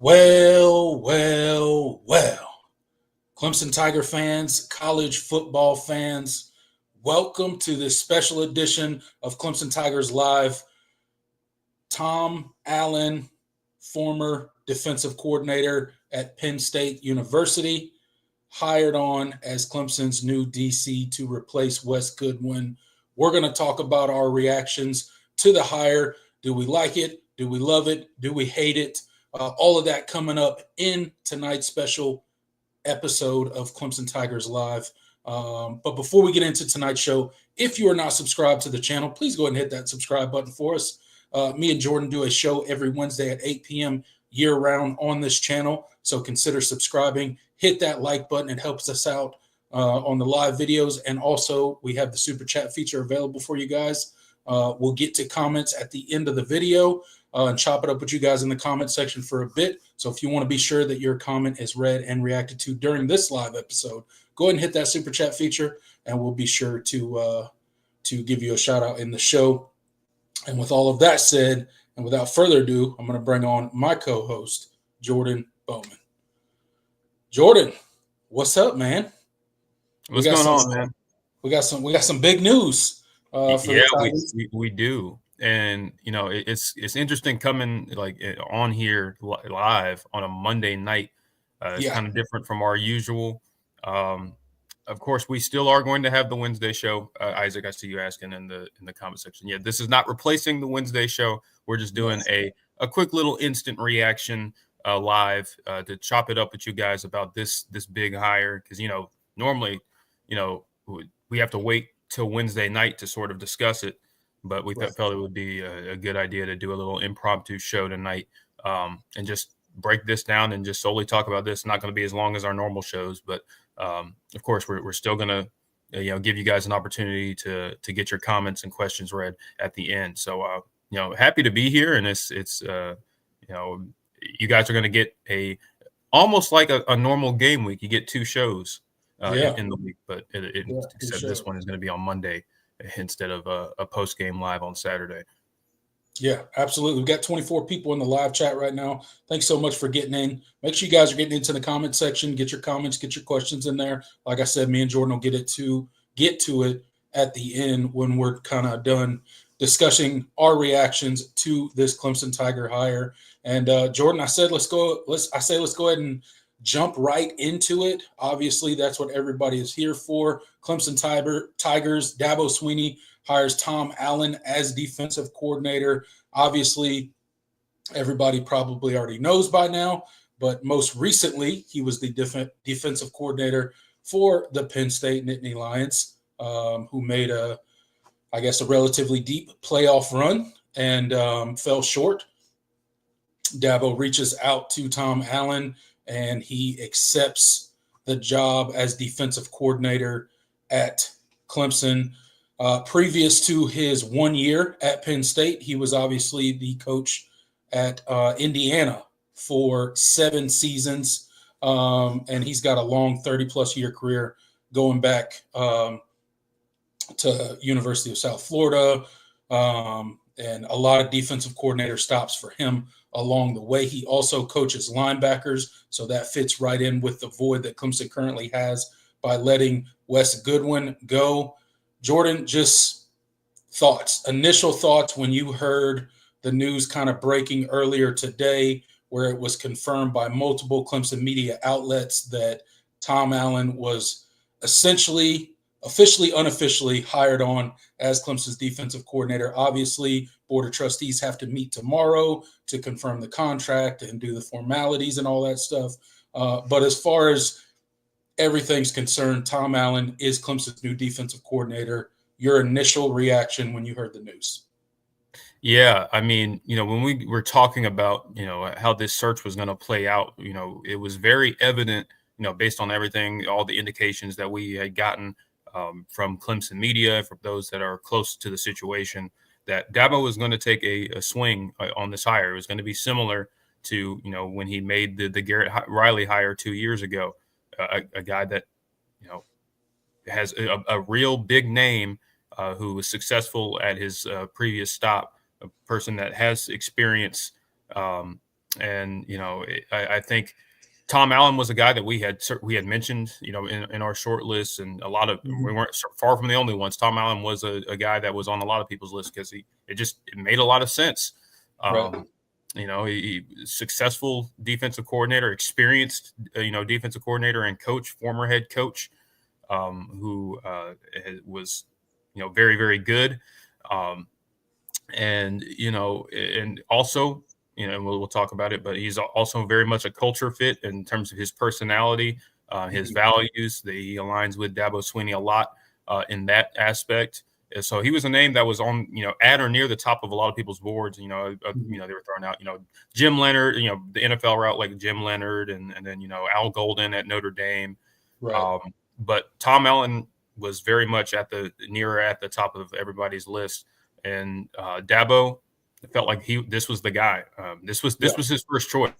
Well. Clemson Tiger fans, college football fans, welcome to this special edition of Clemson Tigers Live. Tom Allen, former defensive coordinator at Penn State University, hired on as Clemson's new DC to replace Wes Goodwin. We're going to talk about our reactions to the hire. Do we like it? Do we love it? Do we hate it? All of that coming up in tonight's special episode of Clemson Tigers Live. But before we get into tonight's show, if you are not subscribed to the channel, please go ahead and hit that subscribe button for us. Me and Jordan do a show every Wednesday at 8 p.m. year-round on this channel, so consider subscribing. Hit that like button. It helps us out on the live videos, and also we have the Super Chat feature available for you guys. We'll get to comments at the end of the video and chop it up with you guys in the comment section for a bit. So if you want to be sure that your comment is read and reacted to during this live episode, go ahead and hit that Super Chat feature, and we'll be sure to give you a shout out in the show. And with all of that said, and without further ado, I'm going to bring on my co-host, Jordan Bowman. Jordan, what's up, man? What's going on, man? We got some big news. We do, and you know it's interesting coming on here live on a Monday night. It's kind of different from our usual. Of course, we still are going to have the Wednesday show. Isaac, I see you asking in the comment section. Yeah, this is not replacing the Wednesday show. We're just doing a quick little instant reaction live to chop it up with you guys about this big hire, because normally we have to wait till Wednesday night to sort of discuss it, but we felt it would be a good idea to do a little impromptu show tonight and just break this down and just solely talk about this. It's not going to be as long as our normal shows, but of course we're still going to give you guys an opportunity to get your comments and questions read at the end. So happy to be here, and it's you guys are going to get almost like a normal game week. You get two shows in the week, but except this one is going to be on Monday instead of a post game live on Saturday. Yeah, absolutely. We've got 24 people in the live chat right now. Thanks so much for getting in. Make sure you guys are getting into the comment section. Get your comments, get your questions in there. Like I said, me and Jordan will get to it at the end when we're kind of done discussing our reactions to this Clemson Tiger hire. And Jordan, I said let's go ahead and jump right into it. Obviously, that's what everybody is here for. Clemson Tigers, Dabo Swinney hires Tom Allen as defensive coordinator. Obviously, everybody probably already knows by now, but most recently, he was the defensive coordinator for the Penn State Nittany Lions, who made a relatively deep playoff run and fell short. Dabo reaches out to Tom Allen, and he accepts the job as defensive coordinator at Clemson. Previous to his 1 year at Penn State, he was obviously the coach at Indiana for 7 seasons, and he's got a long 30-plus year career going back to University of South Florida, and a lot of defensive coordinator stops for him along the way. He also coaches linebackers, so that fits right in with the void that Clemson currently has by letting Wes Goodwin go. Jordan, just initial thoughts when you heard the news kind of breaking earlier today, where it was confirmed by multiple Clemson media outlets that Tom Allen was officially, unofficially hired on as Clemson's defensive coordinator. Obviously, Board of Trustees have to meet tomorrow to confirm the contract and do the formalities and all that stuff. But as far as everything's concerned, Tom Allen is Clemson's new defensive coordinator. Your initial reaction when you heard the news? Yeah, I mean, when we were talking about, how this search was going to play out, it was very evident, based on everything, all the indications that we had gotten from Clemson media, from those that are close to the situation, that Dabo was going to take a swing on this hire. It was going to be similar to, when he made the Garrett Riley hire 2 years ago. A guy that has a real big name, who was successful at his previous stop, a person that has experience And I think Tom Allen was a guy that we had mentioned, in our short list, and we weren't far from the only ones. Tom Allen was a guy that was on a lot of people's list because it made a lot of sense. Right. He successful defensive coordinator, experienced, defensive coordinator and coach, former head coach, who was, very, very good. And also, we'll talk about it, but he's also very much a culture fit in terms of his personality, his values. He aligns with Dabo Swinney a lot in that aspect. And so he was a name that was on, at or near the top of a lot of people's boards. They were throwing out, Jim Leonard, the NFL route, like Jim Leonard, and then, Al Golden at Notre Dame. Right. But Tom Allen was very much at the top of everybody's list. And Dabo felt like this was the guy. This was his first choice.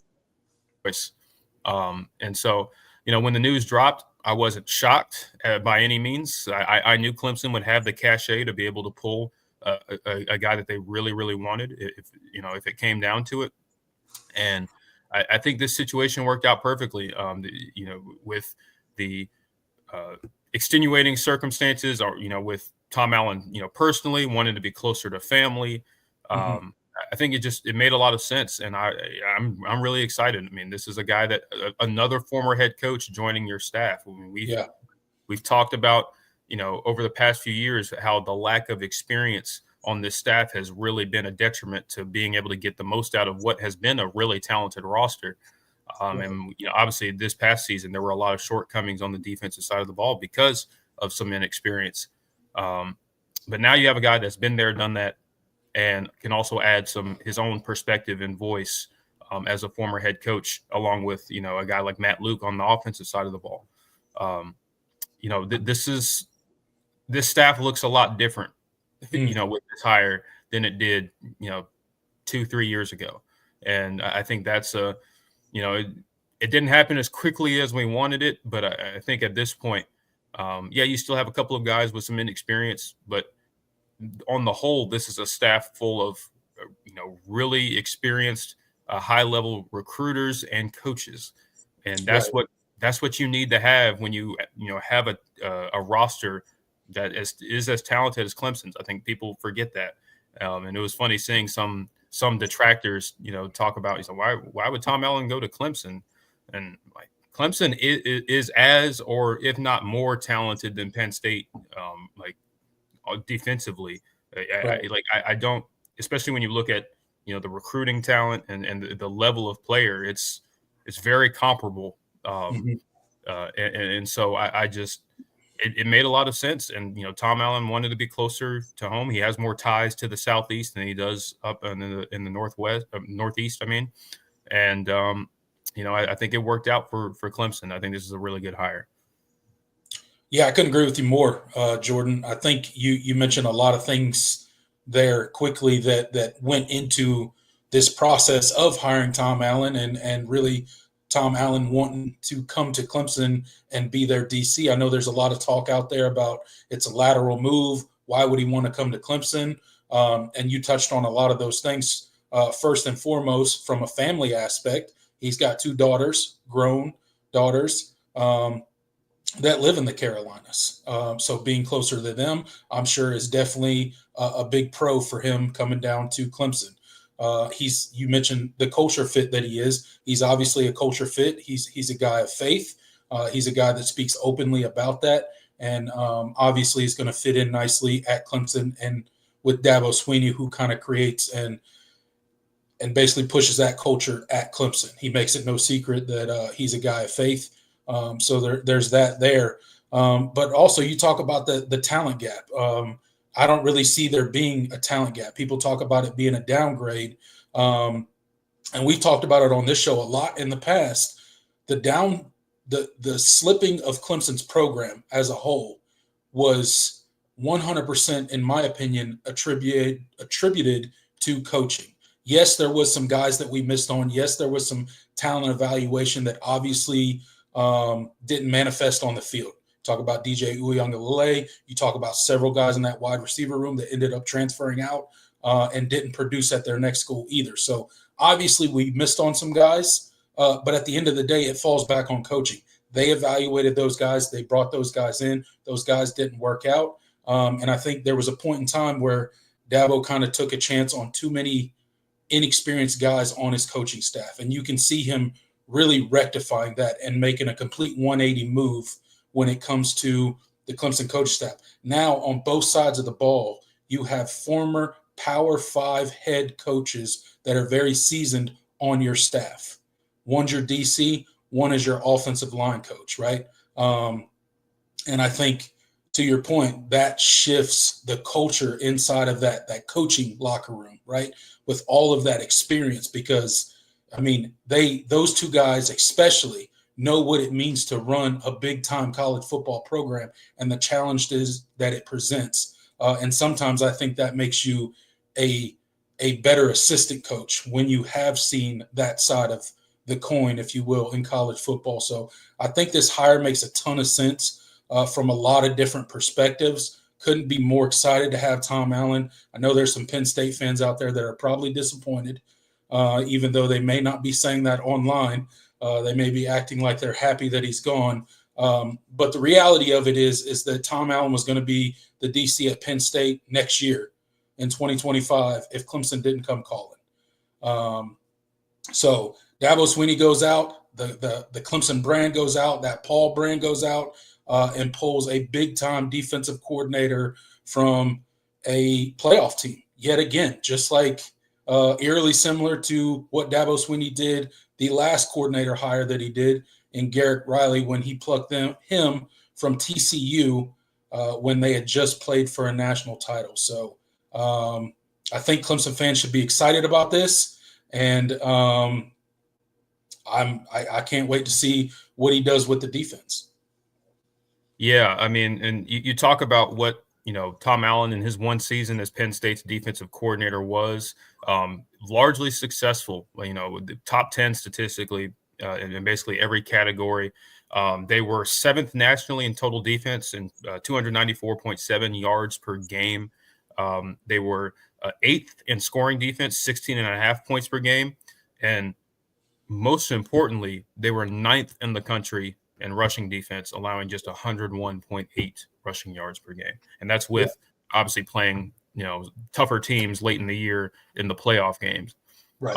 And so, when the news dropped, I wasn't shocked by any means. I knew Clemson would have the cachet to be able to pull a guy that they really, really wanted, if it came down to it. And I think this situation worked out perfectly. With the extenuating circumstances, or with Tom Allen, personally wanted to be closer to family. I think it made a lot of sense, and I'm really excited. I mean, this is a guy that another former head coach joining your staff. I mean, we've talked about, over the past few years, how the lack of experience on this staff has really been a detriment to being able to get the most out of what has been a really talented roster. And obviously this past season, there were a lot of shortcomings on the defensive side of the ball because of some inexperience. But now you have a guy that's been there, done that, and can also add his own perspective and voice as a former head coach, along with, a guy like Matt Luke on the offensive side of the ball. This staff looks a lot different, with this hire than it did, 2-3 years ago. And I think that's it didn't happen as quickly as we wanted it, but I think at this point, you still have a couple of guys with some inexperience, but on the whole, this is a staff full of, really experienced, high-level recruiters and coaches, and that's what you need to have when you have a roster that is as talented as Clemson's. I think people forget that, and it was funny seeing some detractors, talk about, why would Tom Allen go to Clemson? And like, Clemson is as, or if not more talented than Penn State, defensively. I don't, especially when you look at, the recruiting talent and the level of player, it's very comparable. And so I just, it made a lot of sense. And, Tom Allen wanted to be closer to home. He has more ties to the Southeast than he does up in the Northeast, I mean. And, I think it worked out for Clemson. I think this is a really good hire. Yeah, I couldn't agree with you more, Jordan. I think you mentioned a lot of things there quickly that went into this process of hiring Tom Allen and really Tom Allen wanting to come to Clemson and be their DC. I know there's a lot of talk out there about it's a lateral move. Why would he want to come to Clemson? And you touched on a lot of those things. First and foremost, from a family aspect, he's got 2 daughters, grown daughters, that live in the Carolinas. So being closer to them, I'm sure, is definitely a big pro for him coming down to Clemson. You mentioned the culture fit that he is. He's obviously a culture fit. He's a guy of faith. He's a guy that speaks openly about that. And obviously is going to fit in nicely at Clemson and with Dabo Swinney, who kind of creates and basically pushes that culture at Clemson. He makes it no secret that he's a guy of faith. So there's that there. But also you talk about the talent gap. I don't really see there being a talent gap. People talk about it being a downgrade. And we've talked about it on this show a lot in the past. The slipping of Clemson's program as a whole was 100%, in my opinion, attributed to coaching. Yes, there was some guys that we missed on. Yes, there was some talent evaluation that obviously didn't manifest on the field. Talk about DJ Uiagalelei. You talk about several guys in that wide receiver room that ended up transferring out and didn't produce at their next school either. So Obviously, we missed on some guys, but at the end of the day, it falls back on coaching. They evaluated those guys. They brought those guys in. Those guys didn't work out. And I think there was a point in time where Dabo kind of took a chance on too many inexperienced guys on his coaching staff. And you can see him really rectifying that and making a complete 180 move when it comes to the Clemson coach staff. Now, on both sides of the ball, you have former Power 5 head coaches that are very seasoned on your staff. One's your DC, one is your offensive line coach, right? And I think, to your point, that shifts the culture inside of that coaching locker room, right? With all of that experience, because I mean, those two guys especially know what it means to run a big time college football program and the challenge is that it presents. And sometimes I think that makes you a better assistant coach when you have seen that side of the coin, if you will, in college football. So I think this hire makes a ton of sense. From a lot of different perspectives. Couldn't be more excited to have Tom Allen. I know there's some Penn State fans out there that are probably disappointed, even though they may not be saying that online. They may be acting like they're happy that he's gone. But the reality of it is that Tom Allen was going to be the DC at Penn State next year in 2025 if Clemson didn't come calling. So Dabo Swinney goes out, the Clemson brand goes out, that Paul brand goes out, and pulls a big-time defensive coordinator from a playoff team. Yet again, just like eerily similar to what Dabo Swinney did, the last coordinator hire that he did in Garrett Riley when he plucked him from TCU when they had just played for a national title. So I think Clemson fans should be excited about this, and I can't wait to see what he does with the defense. Yeah, I mean, and you talk about what, Tom Allen in his one season as Penn State's defensive coordinator was largely successful, with the top 10 statistically in basically every category. They were 7th nationally in total defense and 294.7 yards per game. They were 8th in scoring defense, 16.5 points per game. And most importantly, they were 9th in the country in rushing defense, allowing just 101.8 rushing yards per game. And that's with obviously playing, tougher teams late in the year in the playoff games. Right.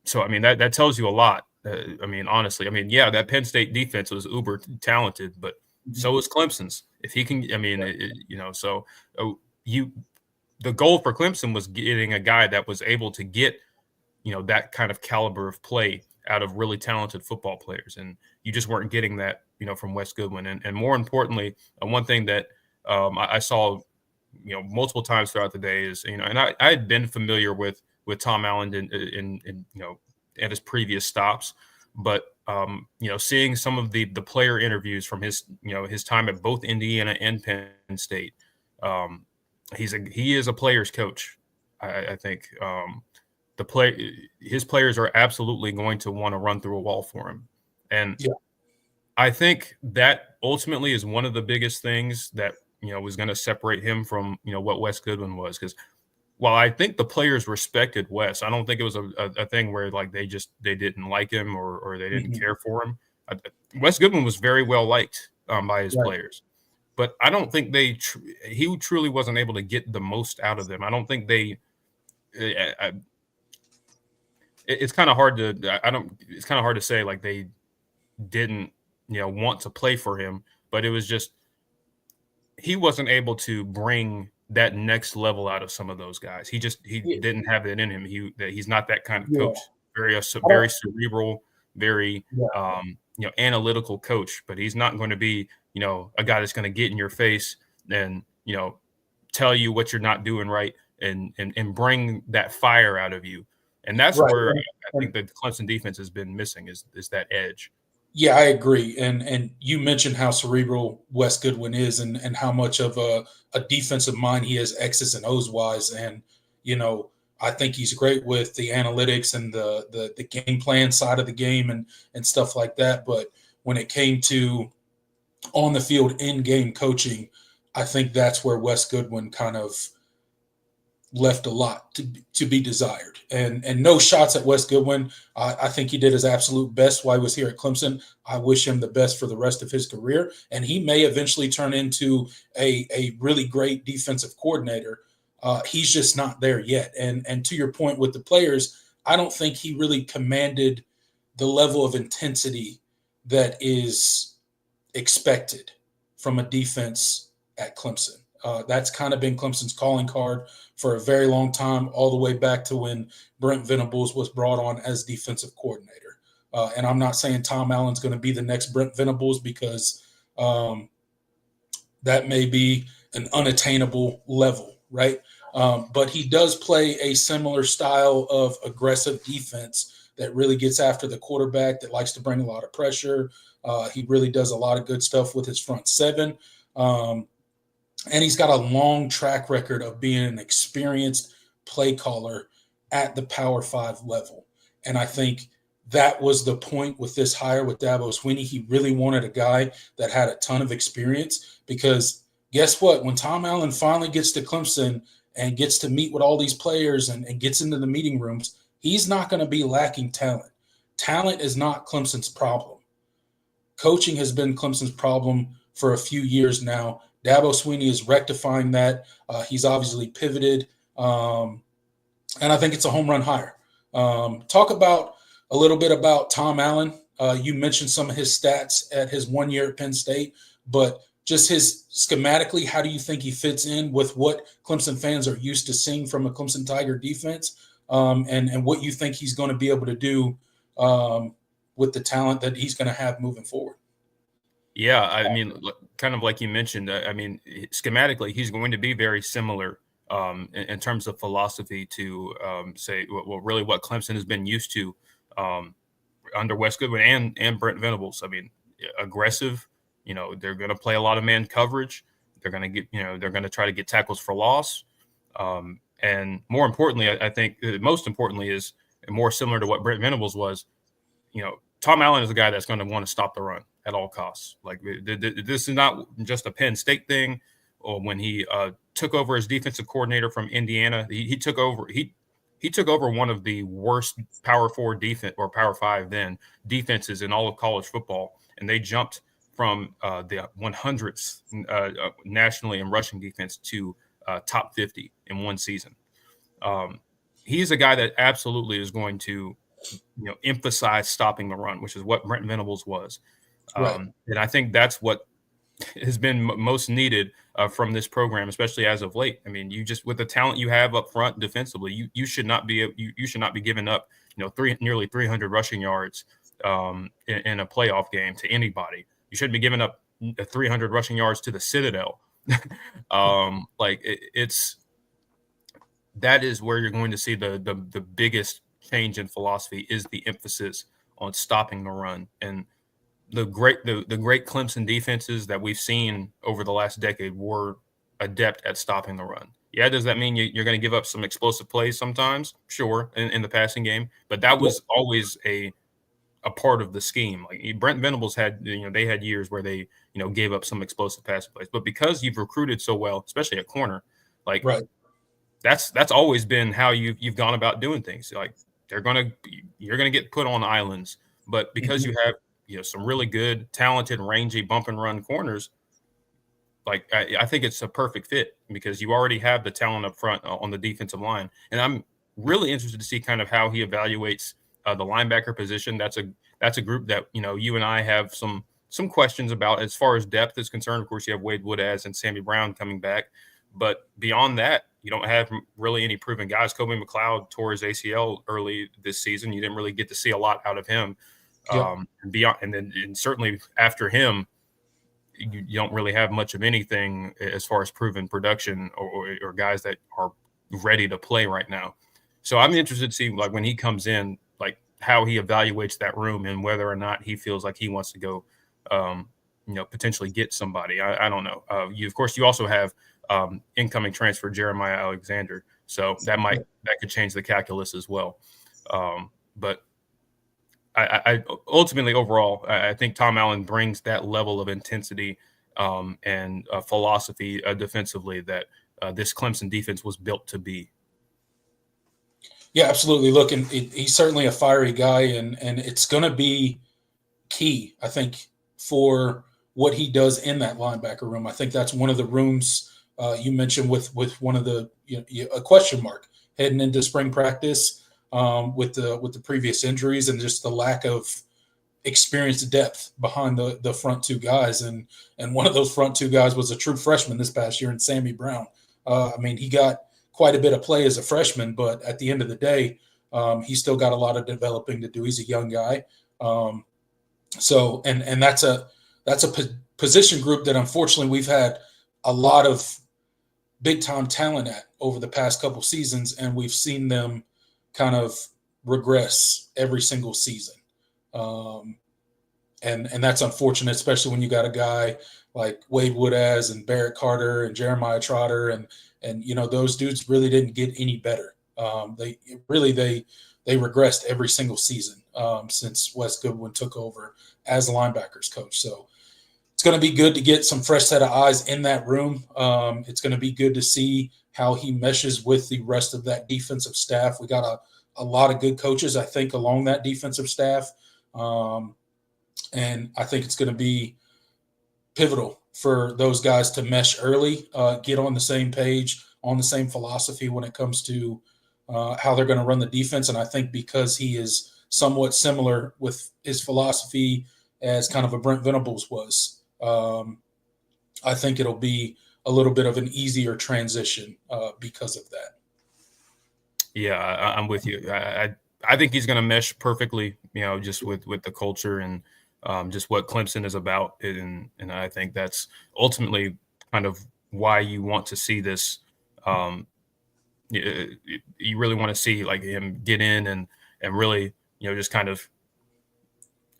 So, I mean, that tells you a lot. Honestly, that Penn State defense was uber talented, but so was Clemson's. If he can, the goal for Clemson was getting a guy that was able to get, that kind of caliber of play out of really talented football players. And you just weren't getting that, from Wes Goodwin. And more importantly, one thing that I saw, multiple times throughout the day is, and I had been familiar with Tom Allen in at his previous stops, but, seeing some of the player interviews from his time at both Indiana and Penn State, he is a player's coach. I think, his players are absolutely going to want to run through a wall for him. And I think that ultimately is one of the biggest things that, was going to separate him from, what Wes Goodwin was. Because while I think the players respected Wes, I don't think it was a thing where like they didn't like him or they didn't care for him. Wes Goodwin was very well liked by his players. But I don't think he truly wasn't able to get the most out of them. I don't think it's kind of hard to say like they didn't, want to play for him, but it was just, he wasn't able to bring that next level out of some of those guys. He didn't have it in him. He's not that kind of coach. Very cerebral, very, analytical coach, but he's not going to be, a guy that's going to get in your face and, tell you what you're not doing right and bring that fire out of you. And that's where I think the Clemson defense has been missing is that edge. Yeah, I agree. And you mentioned how cerebral Wes Goodwin is and how much of a defensive mind he has, X's and O's wise. And, I think he's great with the analytics and the game plan side of the game and stuff like that. But when it came to on the field in-game coaching, I think that's where Wes Goodwin kind of left a lot to be desired. And no shots at Wes Goodwin. I think he did his absolute best while he was here at Clemson. I wish him the best for the rest of his career. And he may eventually turn into a really great defensive coordinator. He's just not there yet. And to your point with the players, I don't think he really commanded the level of intensity that is expected from a defense at Clemson. That's kind of been Clemson's calling card for a very long time, all the way back to when Brent Venables was brought on as defensive coordinator. And I'm not saying Tom Allen's going to be the next Brent Venables, because that may be an unattainable level, right? But he does play a similar style of aggressive defense that really gets after the quarterback, that likes to bring a lot of pressure. He really does a lot of good stuff with his front seven. And he's got a long track record of being an experienced play caller at the Power 5 level. And I think that was the point with this hire with Dabo Swinney. He really wanted a guy that had a ton of experience, because guess what? When Tom Allen finally gets to Clemson and gets to meet with all these players and gets into the meeting rooms, he's not going to be lacking talent. Talent is not Clemson's problem. Coaching has been Clemson's problem for a few years now. Dabo Swinney is rectifying that. He's obviously pivoted, and I think it's a home run hire. Talk about a little bit about Tom Allen. You mentioned some of his stats at his 1 year at Penn State, but just his schematically, how do you think he fits in with what Clemson fans are used to seeing from a Clemson Tiger defense, and what you think he's going to be able to do with the talent that he's going to have moving forward? Yeah, I mean, kind of like you mentioned, I mean, schematically, he's going to be very similar in terms of philosophy to say, well, really what Clemson has been used to under Wes Goodwin and Brent Venables. I mean, aggressive. They're going to play a lot of man coverage. They're going to get, they're going to try to get tackles for loss. And more importantly, I think most importantly is more similar to what Brent Venables was. Tom Allen is a guy that's going to want to stop the run at all costs. Like, this is not just a Penn State thing. Or when he took over as defensive coordinator from Indiana, he took over. He took over one of the worst Power 4 defense, or Power 5 then, defenses in all of college football, and they jumped from the 100th nationally in rushing defense to top 50 in one season. He's a guy that absolutely is going to emphasize stopping the run, which is what Brent Venables was. Right. And I think that's what has been most needed from this program, especially as of late. I mean, with the talent you have up front defensively, you should not be giving up nearly 300 rushing yards in a playoff game to anybody. You shouldn't be giving up 300 rushing yards to the Citadel. That is where you're going to see the biggest change in philosophy, is the emphasis on stopping the run. And the great Clemson defenses that we've seen over the last decade were adept at stopping the run. Yeah, does that mean you're going to give up some explosive plays sometimes? Sure, in the passing game, but that was always a part of the scheme. Like Brent Venables had, they had years where they, gave up some explosive passing plays, but because you've recruited so well, especially at corner, like that's always been how you've gone about doing things. Like you're going to get put on islands, but because you have some really good, talented, rangy bump and run corners, like I think it's a perfect fit, because you already have the talent up front on the defensive line. And I'm really interested to see kind of how he evaluates the linebacker position. That's a group that you and I have some questions about as far as depth is concerned. Of course, you have Wade Woodaz and Sammy Brown coming back, but beyond that, you don't have really any proven guys. Kobe McLeod tore his ACL early this season. You didn't really get to see a lot out of him. And certainly after him, you don't really have much of anything as far as proven production or guys that are ready to play right now. So I'm interested to see, like, when he comes in, like how he evaluates that room and whether or not he feels like he wants to go, potentially get somebody. I don't know. Of course, you also have incoming transfer Jeremiah Alexander, so that could change the calculus as well. But I ultimately, overall, I think Tom Allen brings that level of intensity and philosophy defensively that this Clemson defense was built to be. Yeah, absolutely. Look, and he's certainly a fiery guy, and it's going to be key, I think, for what he does in that linebacker room. I think that's one of the rooms you mentioned with one of the a question mark heading into spring practice with the previous injuries and just the lack of experienced depth behind the front two guys. And one of those front two guys was a true freshman this past year in Sammy Brown. I mean, he got quite a bit of play as a freshman, but at the end of the day, he's still got a lot of developing to do. He's a young guy. So and that's a position group that unfortunately we've had a lot of big time talent at over the past couple seasons, and we've seen them kind of regress every single season. Um, and that's unfortunate, especially when you got a guy like Wade Woodaz and Barrett Carter and Jeremiah Trotter, and those dudes really didn't get any better. They regressed every single season since Wes Goodwin took over as a linebackers coach. So it's going to be good to get some fresh set of eyes in that room. It's going to be good to see how he meshes with the rest of that defensive staff. We got a lot of good coaches, I think, along that defensive staff. And I think it's going to be pivotal for those guys to mesh early, get on the same page, on the same philosophy when it comes to how they're going to run the defense. And I think because he is somewhat similar with his philosophy as kind of a Brent Venables was, I think it'll be a little bit of an easier transition because of that. Yeah, I'm with you. I think he's going to mesh perfectly, just with the culture and just what Clemson is about. And I think that's ultimately kind of why you want to see this. You really want to see like him get in and really, just kind of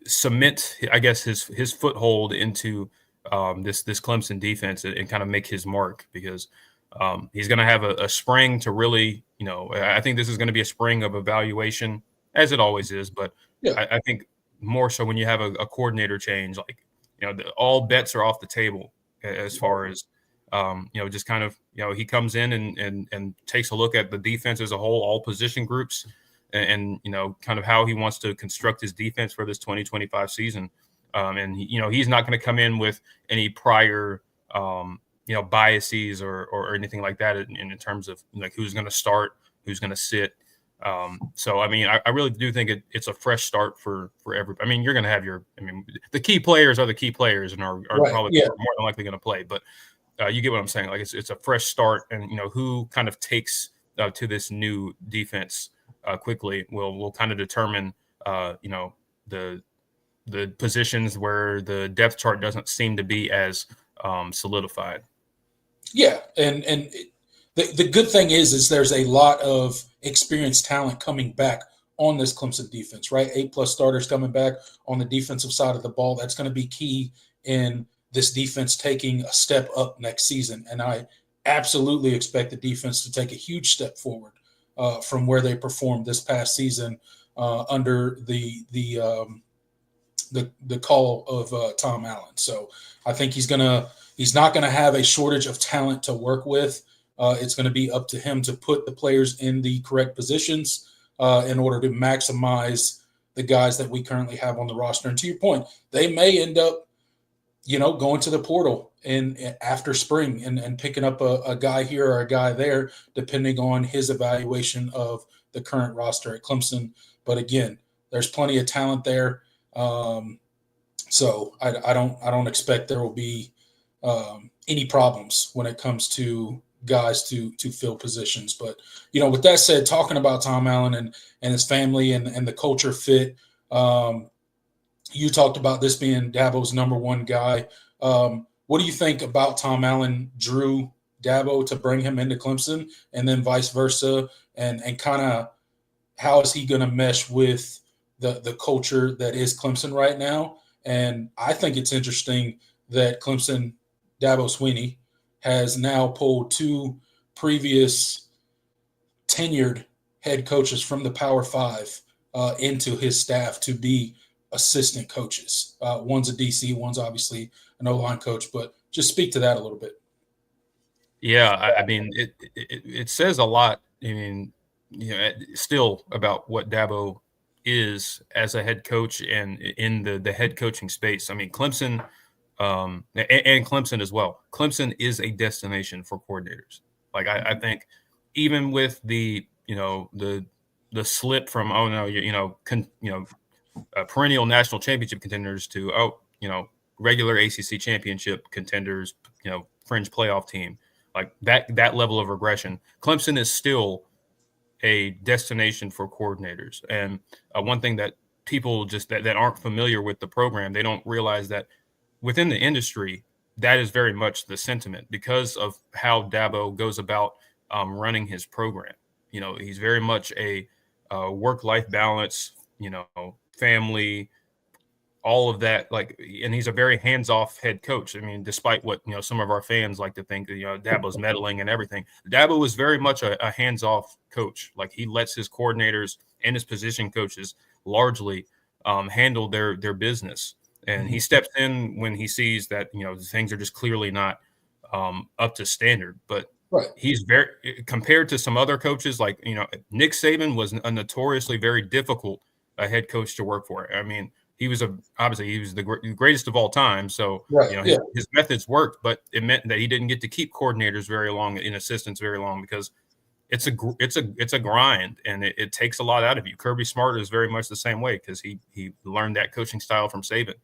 cement, I guess, his foothold into this Clemson defense and kind of make his mark, because he's going to have a spring to really, I think this is going to be a spring of evaluation, as it always is. But Yeah. I think more so when you have a coordinator change, like, all bets are off the table as far as, just kind of, he comes in and takes a look at the defense as a whole, all position groups, and kind of how he wants to construct his defense for this 2025 season. And he's not going to come in with any prior biases or anything like that in terms of like who's going to start, who's going to sit. So I mean, I really do think it's a fresh start for everybody. I mean, you're going to have the key players are the key players and are Right. probably Yeah. more than likely going to play, but you get what I'm saying. Like it's a fresh start, and who kind of takes to this new defense quickly will kind of determine the positions where the depth chart doesn't seem to be as solidified. Yeah, and the good thing is there's a lot of experienced talent coming back on this Clemson defense, right? 8+ starters coming back on the defensive side of the ball. That's going to be key in this defense taking a step up next season, and I absolutely expect the defense to take a huge step forward from where they performed this past season under the call of Tom Allen. So I think he's not going to have a shortage of talent to work with. It's going to be up to him to put the players in the correct positions in order to maximize the guys that we currently have on the roster. And to your point, they may end up, going to the portal after spring and picking up a guy here or a guy there, depending on his evaluation of the current roster at Clemson. But again, there's plenty of talent there. So I don't expect there will be any problems when it comes to guys to fill positions. But with that said, talking about Tom Allen and his family and the culture fit, you talked about this being Dabo's number one guy. What do you think about Tom Allen drew Dabo to bring him into Clemson, and then vice versa, and kind of how is he going to mesh with the culture that is Clemson right now? And I think it's interesting that Clemson, Dabo Swinney, has now pulled two previous tenured head coaches from the Power Five into his staff to be assistant coaches. One's a DC, one's obviously an O-line coach, but just speak to that a little bit. Yeah, I mean, it says a lot. I mean, still about what Dabo is as a head coach and in the head coaching space. I mean, Clemson and Clemson as well. Clemson is a destination for coordinators. Like I think even with the slip from perennial national championship contenders to regular ACC championship contenders, fringe playoff team, like that level of regression. Clemson is still a destination for coordinators. And one thing that people just that aren't familiar with the program, they don't realize that within the industry, that is very much the sentiment because of how Dabo goes about running his program. He's very much a work-life balance, family, all of that, and he's a very hands-off head coach. I mean, despite what some of our fans like to think, Dabo's meddling and everything. Dabo is very much a hands-off coach. Like, he lets his coordinators and his position coaches largely handle their business, and he steps in when he sees that things are just clearly not up to standard. But he's very, compared to some other coaches, like Nick Saban was a notoriously very difficult head coach to work for. I mean, he was the greatest of all time. So his methods worked, but it meant that he didn't get to keep coordinators very long, in assistants very long, because it's a grind, and it takes a lot out of you. Kirby Smart is very much the same way, because he learned that coaching style from Saban.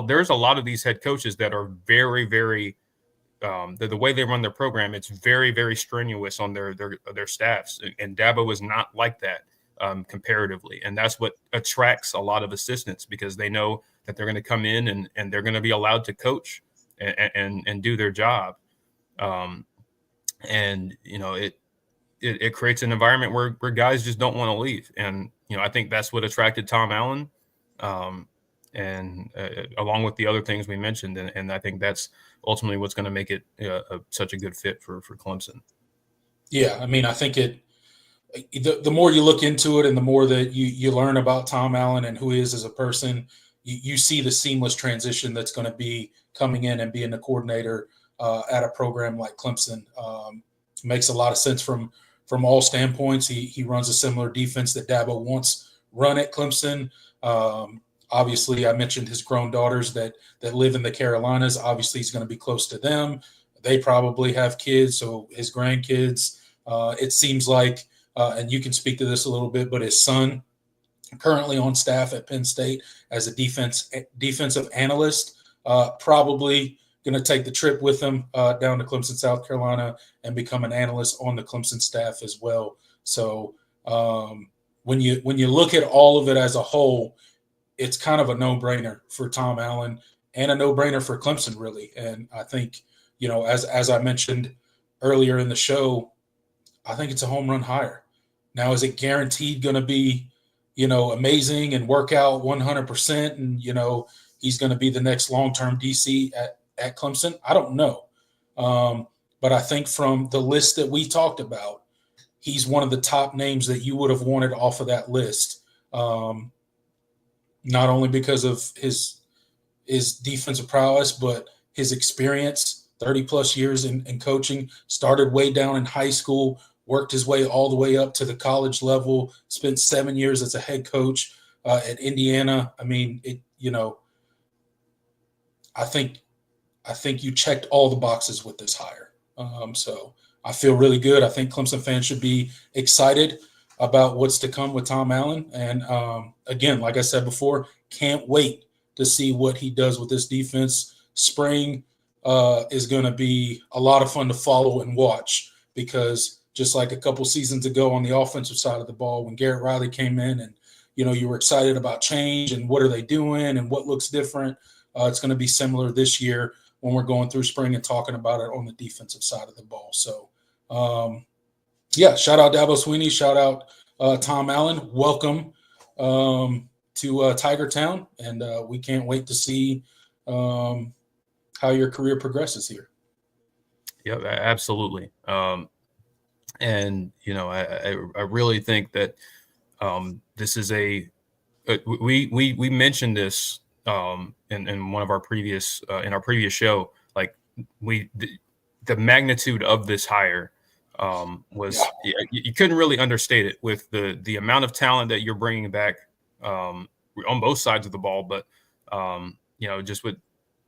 There's a lot of these head coaches that are very, very the way they run their program. It's very, very strenuous on their staffs, and Dabo is not like that. Comparatively. And that's what attracts a lot of assistants, because they know that they're going to come in and they're going to be allowed to coach and do their job. It creates an environment where guys just don't want to leave. And, I think that's what attracted Tom Allen, along with the other things we mentioned. And I think that's ultimately what's going to make it such a good fit for Clemson. Yeah. I mean, I think the more you look into it and the more that you learn about Tom Allen and who he is as a person, you see the seamless transition that's going to be coming in and being the coordinator at a program like Clemson. Makes a lot of sense from all standpoints. He runs a similar defense that Dabo once run at Clemson. Obviously, I mentioned his grown daughters that live in the Carolinas. Obviously, he's going to be close to them. They probably have kids, so his grandkids. It seems like, and you can speak to this a little bit, but his son, currently on staff at Penn State as a defensive analyst, probably going to take the trip with him down to Clemson, South Carolina, and become an analyst on the Clemson staff as well. So when you look at all of it as a whole, it's kind of a no-brainer for Tom Allen and a no-brainer for Clemson, really. And I think, as I mentioned earlier in the show, I think it's a home run hire. Now, is it guaranteed going to be, amazing and work out 100%? And, he's going to be the next long-term DC at Clemson? I don't know. But I think from the list that we talked about, he's one of the top names that you would have wanted off of that list. Not only because of his defensive prowess, but his experience, 30-plus years in coaching, started way down in high school, worked his way all the way up to the college level, spent 7 years as a head coach at Indiana. I mean, I think you checked all the boxes with this hire. So I feel really good. I think Clemson fans should be excited about what's to come with Tom Allen. And again, like I said before, can't wait to see what he does with this defense. Spring is going to be a lot of fun to follow and watch, because just like a couple seasons ago on the offensive side of the ball, when Garrett Riley came in and, you were excited about change and what are they doing and what looks different. It's going to be similar this year when we're going through spring and talking about it on the defensive side of the ball. So, shout out Dabo Swinney. Shout out Tom Allen. Welcome to Tiger Town. And we can't wait to see how your career progresses here. Yeah, absolutely. And, I really think that this is we mentioned this in one of our previous in our previous show. Like, the magnitude of this hire you couldn't really understate it with the amount of talent that you're bringing back on both sides of the ball, but just with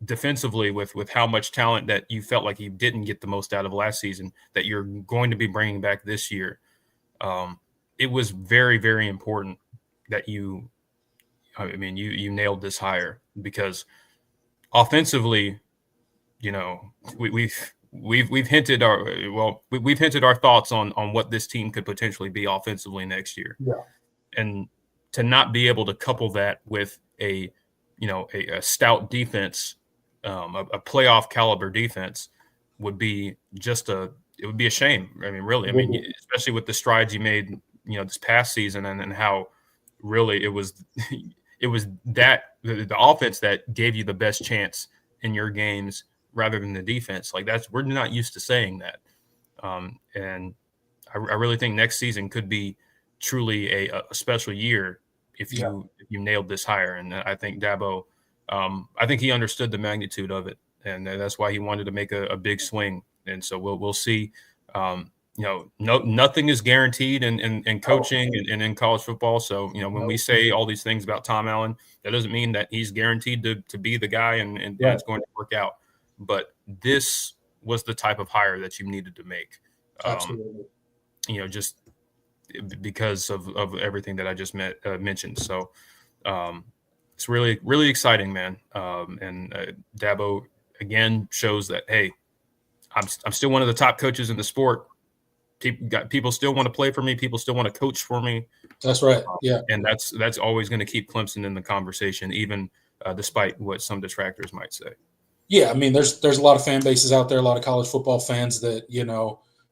defensively with how much talent that you felt like you didn't get the most out of last season that you're going to be bringing back this year. It was very, very important that you nailed this hire, because offensively, we've hinted our thoughts on what this team could potentially be offensively next year. Yeah. And to not be able to couple that with a stout defense, a playoff caliber defense, would be a shame. I mean, really, especially with the strides you made, this past season, and how really it was that the offense that gave you the best chance in your games rather than the defense. Like, we're not used to saying that. And I really think next season could be truly a special year if you nailed this hire. And I think Dabo, I think he understood the magnitude of it, and that's why he wanted to make a big swing. And so we'll see. Nothing is guaranteed in coaching and in college football. So, when we say all these things about Tom Allen, that doesn't mean that he's guaranteed to be the guy and it's going to work out. But this was the type of hire that you needed to make. Absolutely. Just because of everything that I just mentioned. So it's really, really exciting, man. And Dabo, again, shows that, hey, I'm still one of the top coaches in the sport. People still want to play for me. People still want to coach for me. That's right. Yeah. And that's always going to keep Clemson in the conversation, even despite what some detractors might say. Yeah. I mean, there's a lot of fan bases out there, a lot of college football fans that,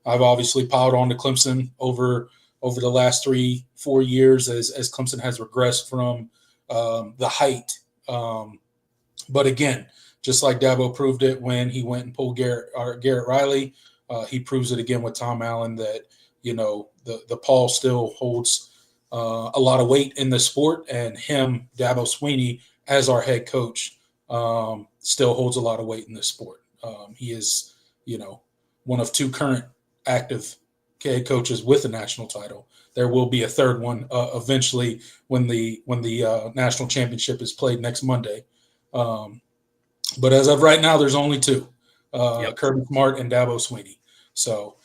I've obviously piled on to Clemson over the last 3-4 years as Clemson has regressed from the height. But again, just like Dabo proved it when he went and pulled Garrett Riley, he proves it again with Tom Allen that, the Paul still holds a lot of weight in the sport, and him, Dabo Swinney, as our head coach, still holds a lot of weight in this sport. He is, one of 2 current active head coaches with a national title. There will be a third one eventually when the national championship is played next Monday. But as of right now, there's only 2, Kirby Smart and Dabo Swinney. So,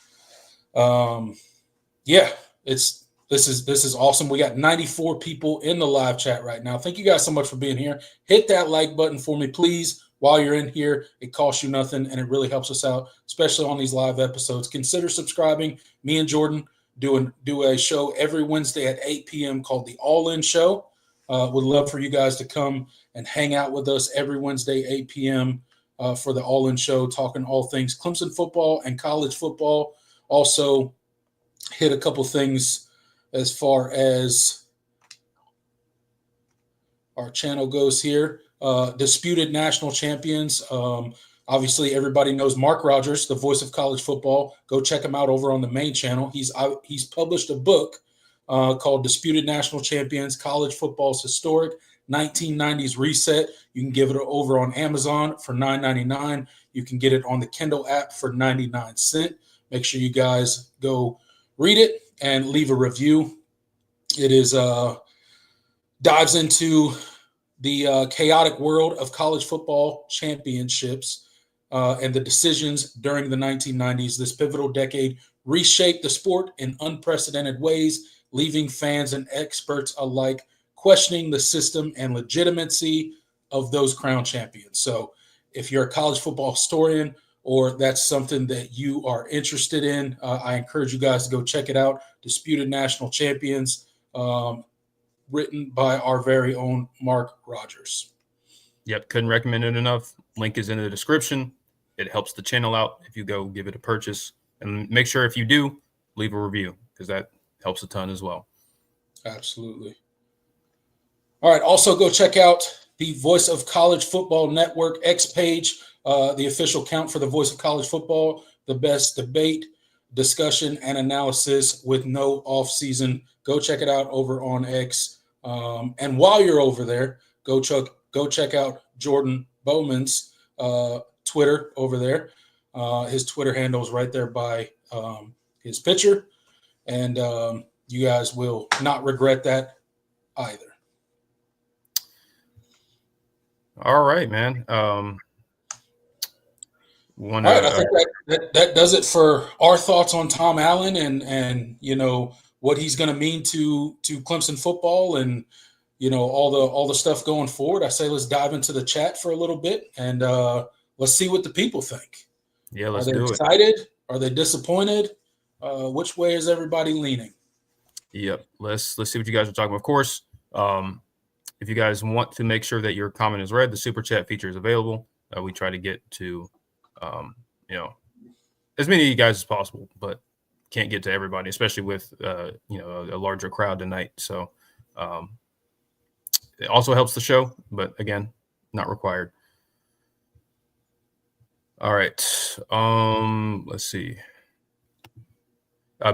this is awesome. We got 94 people in the live chat right now. Thank you guys so much for being here. Hit that like button for me, please. While you're in here, it costs you nothing, and it really helps us out, especially on these live episodes. Consider subscribing. Me and Jordan do a show every Wednesday at 8 p.m. called The All In Show. Would love for you guys to come and hang out with us every Wednesday, 8 p.m. For The All In Show, talking all things Clemson football and college football. Also, hit a couple things as far as our channel goes here. Disputed national champions. Obviously, everybody knows Mark Rogers, the voice of college football. Go check him out over on the main channel. He's published a book called Disputed National Champions, College Football's Historic 1990s Reset. You can give it over on Amazon for $9.99. You can get it on the Kindle app for 99 cents. Make sure you guys go read it and leave a review. It is dives into the chaotic world of college football championships and the decisions during the 1990s. This pivotal decade reshaped the sport in unprecedented ways, leaving fans and experts alike questioning the system and legitimacy of those crowned champions. So if you're a college football historian or that's something that you are interested in, I encourage you guys to go check it out. Disputed National Champions, written by our very own Mark Rogers. Yep, couldn't recommend it enough. Link is in the description. It helps the channel out if you go give it a purchase. And make sure if you do, leave a review, because that helps a ton as well. Absolutely. All right, also go check out the Voice of College Football Network X page, the official account for the Voice of College Football, the best debate, discussion, and analysis with no off-season. Go check it out over on X. And while you're over there, go check out Jordan Bowman's Twitter over there. His Twitter handle is right there by his pitcher, and you guys will not regret that either. All right, man. All right, I think that does it for our thoughts on Tom Allen and what he's going to mean to Clemson football and all the stuff going forward. I say let's dive into the chat for a little bit and let's see what the people think. Yeah, let's do it. Are they excited? Are they disappointed? Which way is everybody leaning? Yep. Let's see what you guys are talking about. Of course, if you guys want to make sure that your comment is read, the super chat feature is available. We try to get to as many of you guys as possible, but can't get to everybody, especially with a larger crowd tonight. So it also helps the show, but again, not required. All right. Let's see.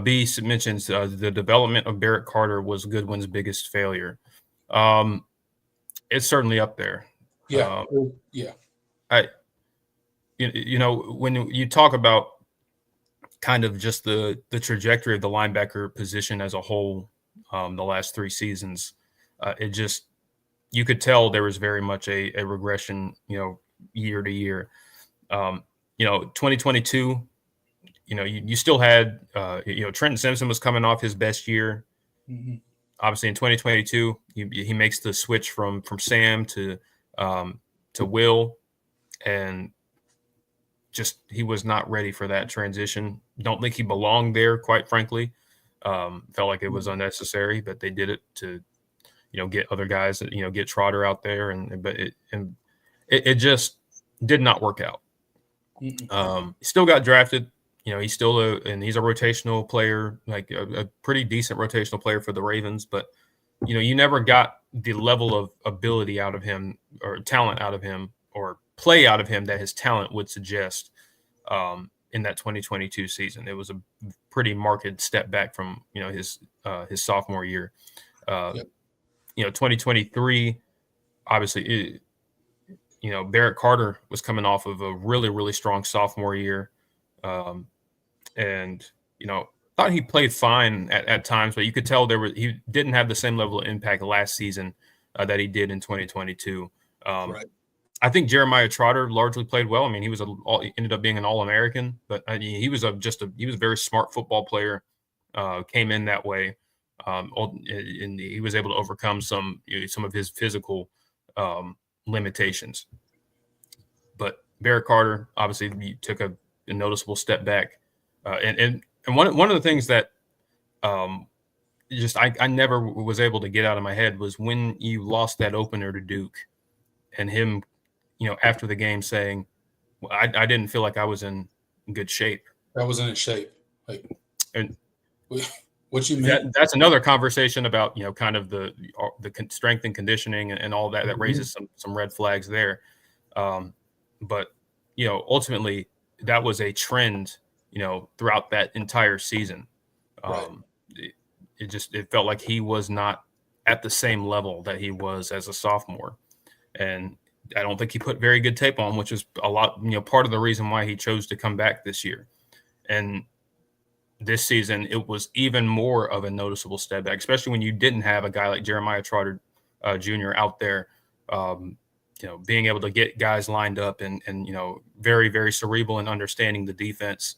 B mentions the development of Barrett Carter was Goodwin's biggest failure. It's certainly up there. Yeah. When you talk about kind of just the trajectory of the linebacker position as a whole, the last 3 seasons, you could tell there was very much a regression, year to year. 2022, you still had, Trenton Simpson was coming off his best year. Mm-hmm. Obviously, in 2022, he makes the switch from Sam to Will, and just he was not ready for that transition. Don't think he belonged there, quite frankly. Felt like it was unnecessary, but they did it to, get other guys, get Trotter out there, but it just did not work out. Mm-hmm. He still got drafted. He's still he's a rotational player, like a pretty decent rotational player for the Ravens, but you never got the level of ability out of him or talent out of him or play out of him that his talent would suggest in that 2022 season. It was a pretty marked step back from his sophomore year. 2023, obviously, Barrett Carter was coming off of a really, really strong sophomore year. And thought he played fine at times, but you could tell he didn't have the same level of impact last season that he did in 2022. Right. I think Jeremiah Trotter largely played well. I mean, he ended up being an All-American, but he was a very smart football player. Came in that way, and he was able to overcome some of his physical limitations. But Barrett Carter obviously took a noticeable step back, and one of the things that I never was able to get out of my head was when you lost that opener to Duke, and him, after the game saying, well, I didn't feel like I was in good shape. I wasn't in shape. And what you mean? That's another conversation about, kind of the strength and conditioning and all that. That raises some red flags there. But, ultimately that was a trend, throughout that entire season. Right. It felt like he was not at the same level that he was as a sophomore. And I don't think he put very good tape on, which is a lot, part of the reason why he chose to come back this year. And this season, it was even more of a noticeable step back, especially when you didn't have a guy like Jeremiah Trotter Jr. out there, being able to get guys lined up and very, very cerebral and understanding the defense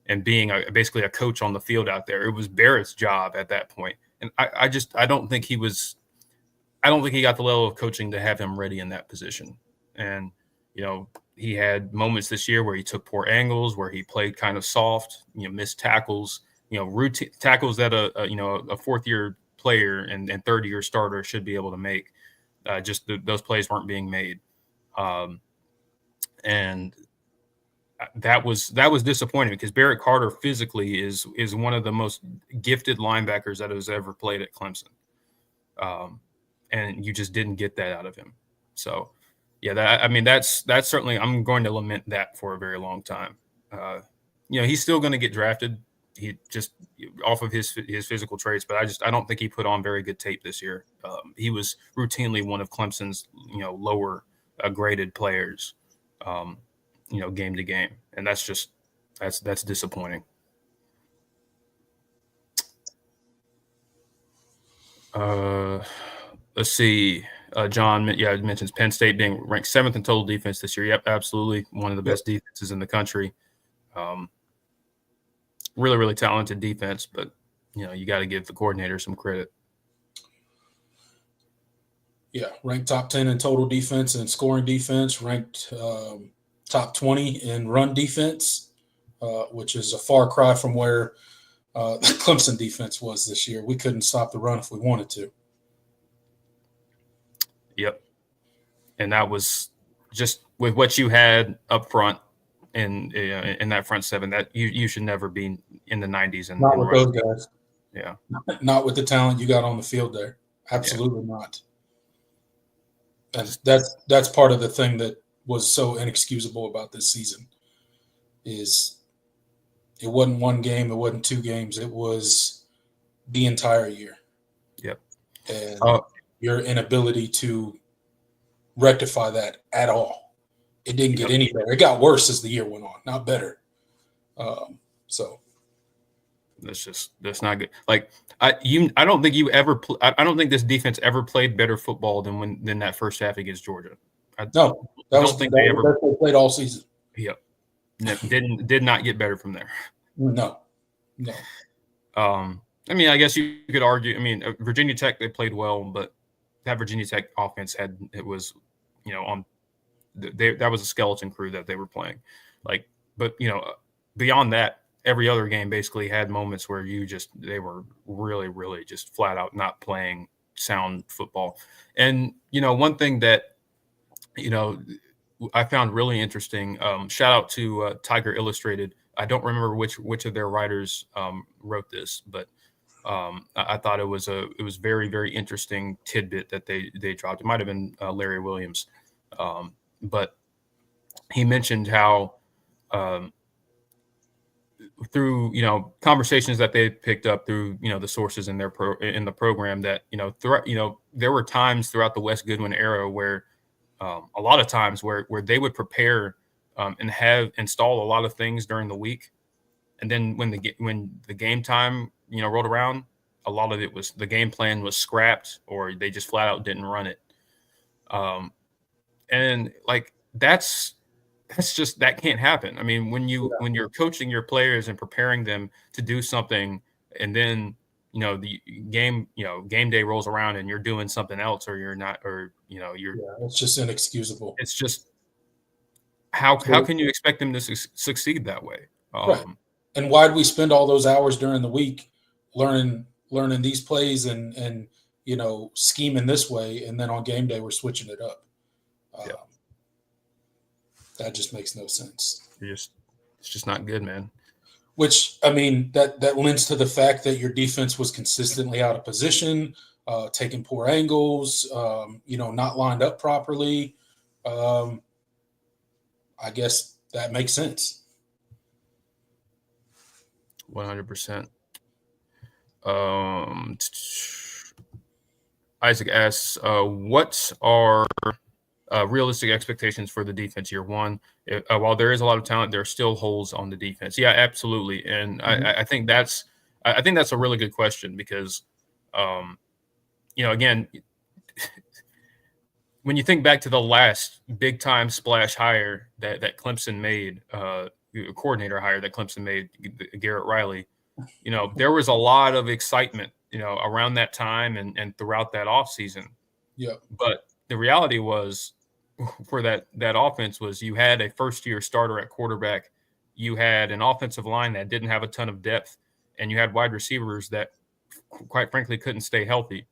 and being basically a coach on the field out there. It was Barrett's job at that point. And I don't think he got the level of coaching to have him ready in that position. And, he had moments this year where he took poor angles, where he played kind of soft, missed tackles, routine tackles that a fourth-year player and third-year starter should be able to make. Those plays weren't being made. And that was disappointing because Barrett Carter physically is one of the most gifted linebackers that has ever played at Clemson. And you just didn't get that out of him. So, yeah, that's certainly, I'm going to lament that for a very long time. He's still going to get drafted. He just off of his physical traits, but I don't think he put on very good tape this year. He was routinely one of Clemson's, lower graded players, game to game. And that's disappointing. Let's see. John, yeah, mentions Penn State being ranked 7th in total defense this year. Yep, absolutely, one of the best defenses in the country. Really, really talented defense, but you got to give the coordinator some credit. Yeah, ranked top 10 in total defense and scoring defense. Ranked top 20 in run defense, which is a far cry from where the Clemson defense was this year. We couldn't stop the run if we wanted to. Yep. And that was just with what you had up front in that front seven, that you should never be in the 90s. And not with those guys. Yeah. Not with the talent you got on the field there. Absolutely not. And that's part of the thing that was so inexcusable about this season is it wasn't one game, it wasn't 2 games, it was the entire year. Yep. And your inability to rectify that at all. It didn't get any better. It got worse as the year went on, not better. So that's not good. Like I don't think you ever. I don't think this defense ever played better football than that first half against Georgia. I don't think they ever played all season. Yep. Did not get better from there. No. I mean, I guess you could argue. I mean, Virginia Tech, they played well, but that Virginia Tech offense that was a skeleton crew that they were playing. Like, but beyond that, every other game basically had moments where they were really, really just flat out not playing sound football. And one thing that I found really interesting. Shout out to Tiger Illustrated. I don't remember which of their writers wrote this, but I thought it was very, very interesting tidbit that they dropped. It might have been Larry Williams, but he mentioned how through conversations that they picked up through the sources in the program that throughout there were times throughout the Wes Goodwin era where a lot of times where they would prepare and have install a lot of things during the week, and then when the game time rolled around, a lot of it was the game plan was scrapped or they just flat out didn't run it. And like that's just that can't happen. I mean, when you're coaching your players and preparing them to do something, and then the game day rolls around and you're doing something else, or you're not, or it's just inexcusable. It's just how can you expect them to succeed that way? Right. And why do we spend all those hours during the week learning these plays and scheming this way, and then on game day we're switching it up? That just makes no sense. It's just not good, man. Which, I mean, that lends to the fact that your defense was consistently out of position, taking poor angles, not lined up properly. I guess that makes sense. 100%. Isaac asks, what are realistic expectations for the defense year one? While there is a lot of talent, there are still holes on the defense. Yeah, absolutely. And I think that's a really good question because, again, when you think back to the last big time splash hire that Clemson made, coordinator hire that Clemson made, Garrett Riley, there was a lot of excitement, around that time and throughout that offseason. Yeah. But the reality was, for that offense was you had a first-year starter at quarterback, you had an offensive line that didn't have a ton of depth, and you had wide receivers that, quite frankly, couldn't stay healthy.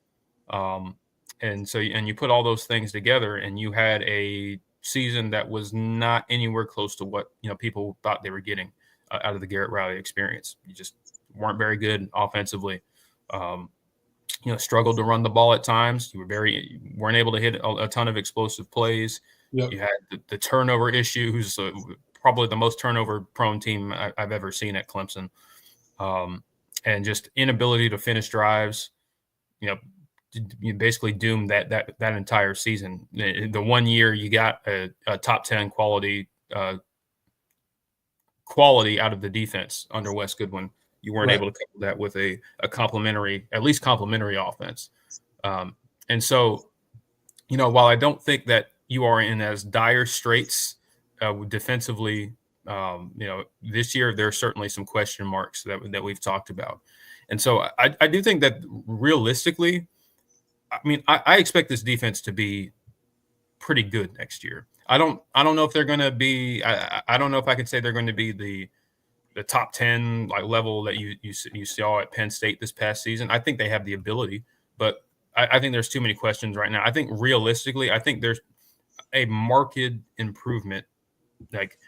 And you put all those things together, and you had a season that was not anywhere close to what people thought they were getting out of the Garrett Riley experience. You just weren't very good offensively. Struggled to run the ball at times. You weren't able to hit a ton of explosive plays. Yep. You had the turnover issues, probably the most turnover-prone team I've ever seen at Clemson, and just inability to finish drives. You basically doomed that entire season. The 1 year you got a top 10 quality out of the defense under Wes Goodwin. You weren't able to couple that with a at least complementary offense. And so, while I don't think that you are in as dire straits defensively, this year there are certainly some question marks that we've talked about. And so I do think that realistically, I mean, I expect this defense to be pretty good next year. I don't know if they're going to be. I don't know if I could say they're going to be the top 10 like level that you saw at Penn State this past season. I think they have the ability, but I think there's too many questions right now. I think realistically, I think there's a marked improvement. Like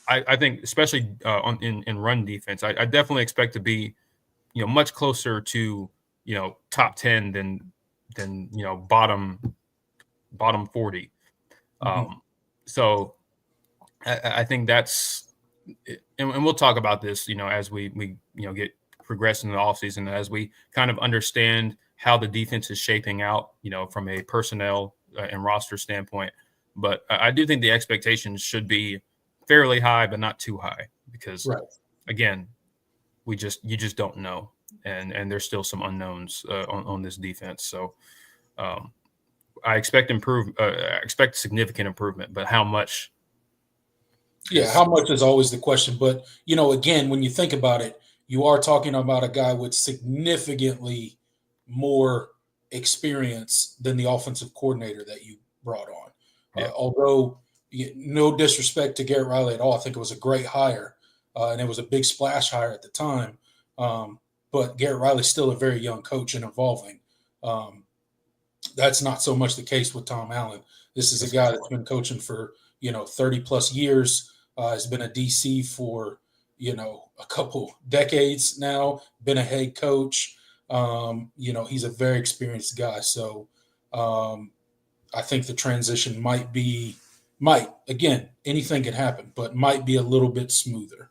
I think, especially in run defense, I definitely expect to be much closer to top 10 than bottom 40. Mm-hmm. So I think that's, and we'll talk about this, as we get progress in the offseason, as we kind of understand how the defense is shaping out, from a personnel and roster standpoint. But I do think the expectations should be fairly high, but not too high, because Right. again, you just don't know, and there's still some unknowns on this defense. So I expect significant improvement, but how much? Yeah, how much is always the question. But, again, when you think about it, you are talking about a guy with significantly more experience than the offensive coordinator that you brought on. Yeah. Although, no disrespect to Garrett Riley at all, I think it was a great hire, and it was a big splash hire at the time. But Garrett Riley's still a very young coach and evolving. That's not so much the case with Tom Allen. This is a guy that's been coaching for 30 plus years. Has been a DC for a couple decades now. Been a head coach. He's a very experienced guy. So I think the transition might again, anything can happen, but might be a little bit smoother.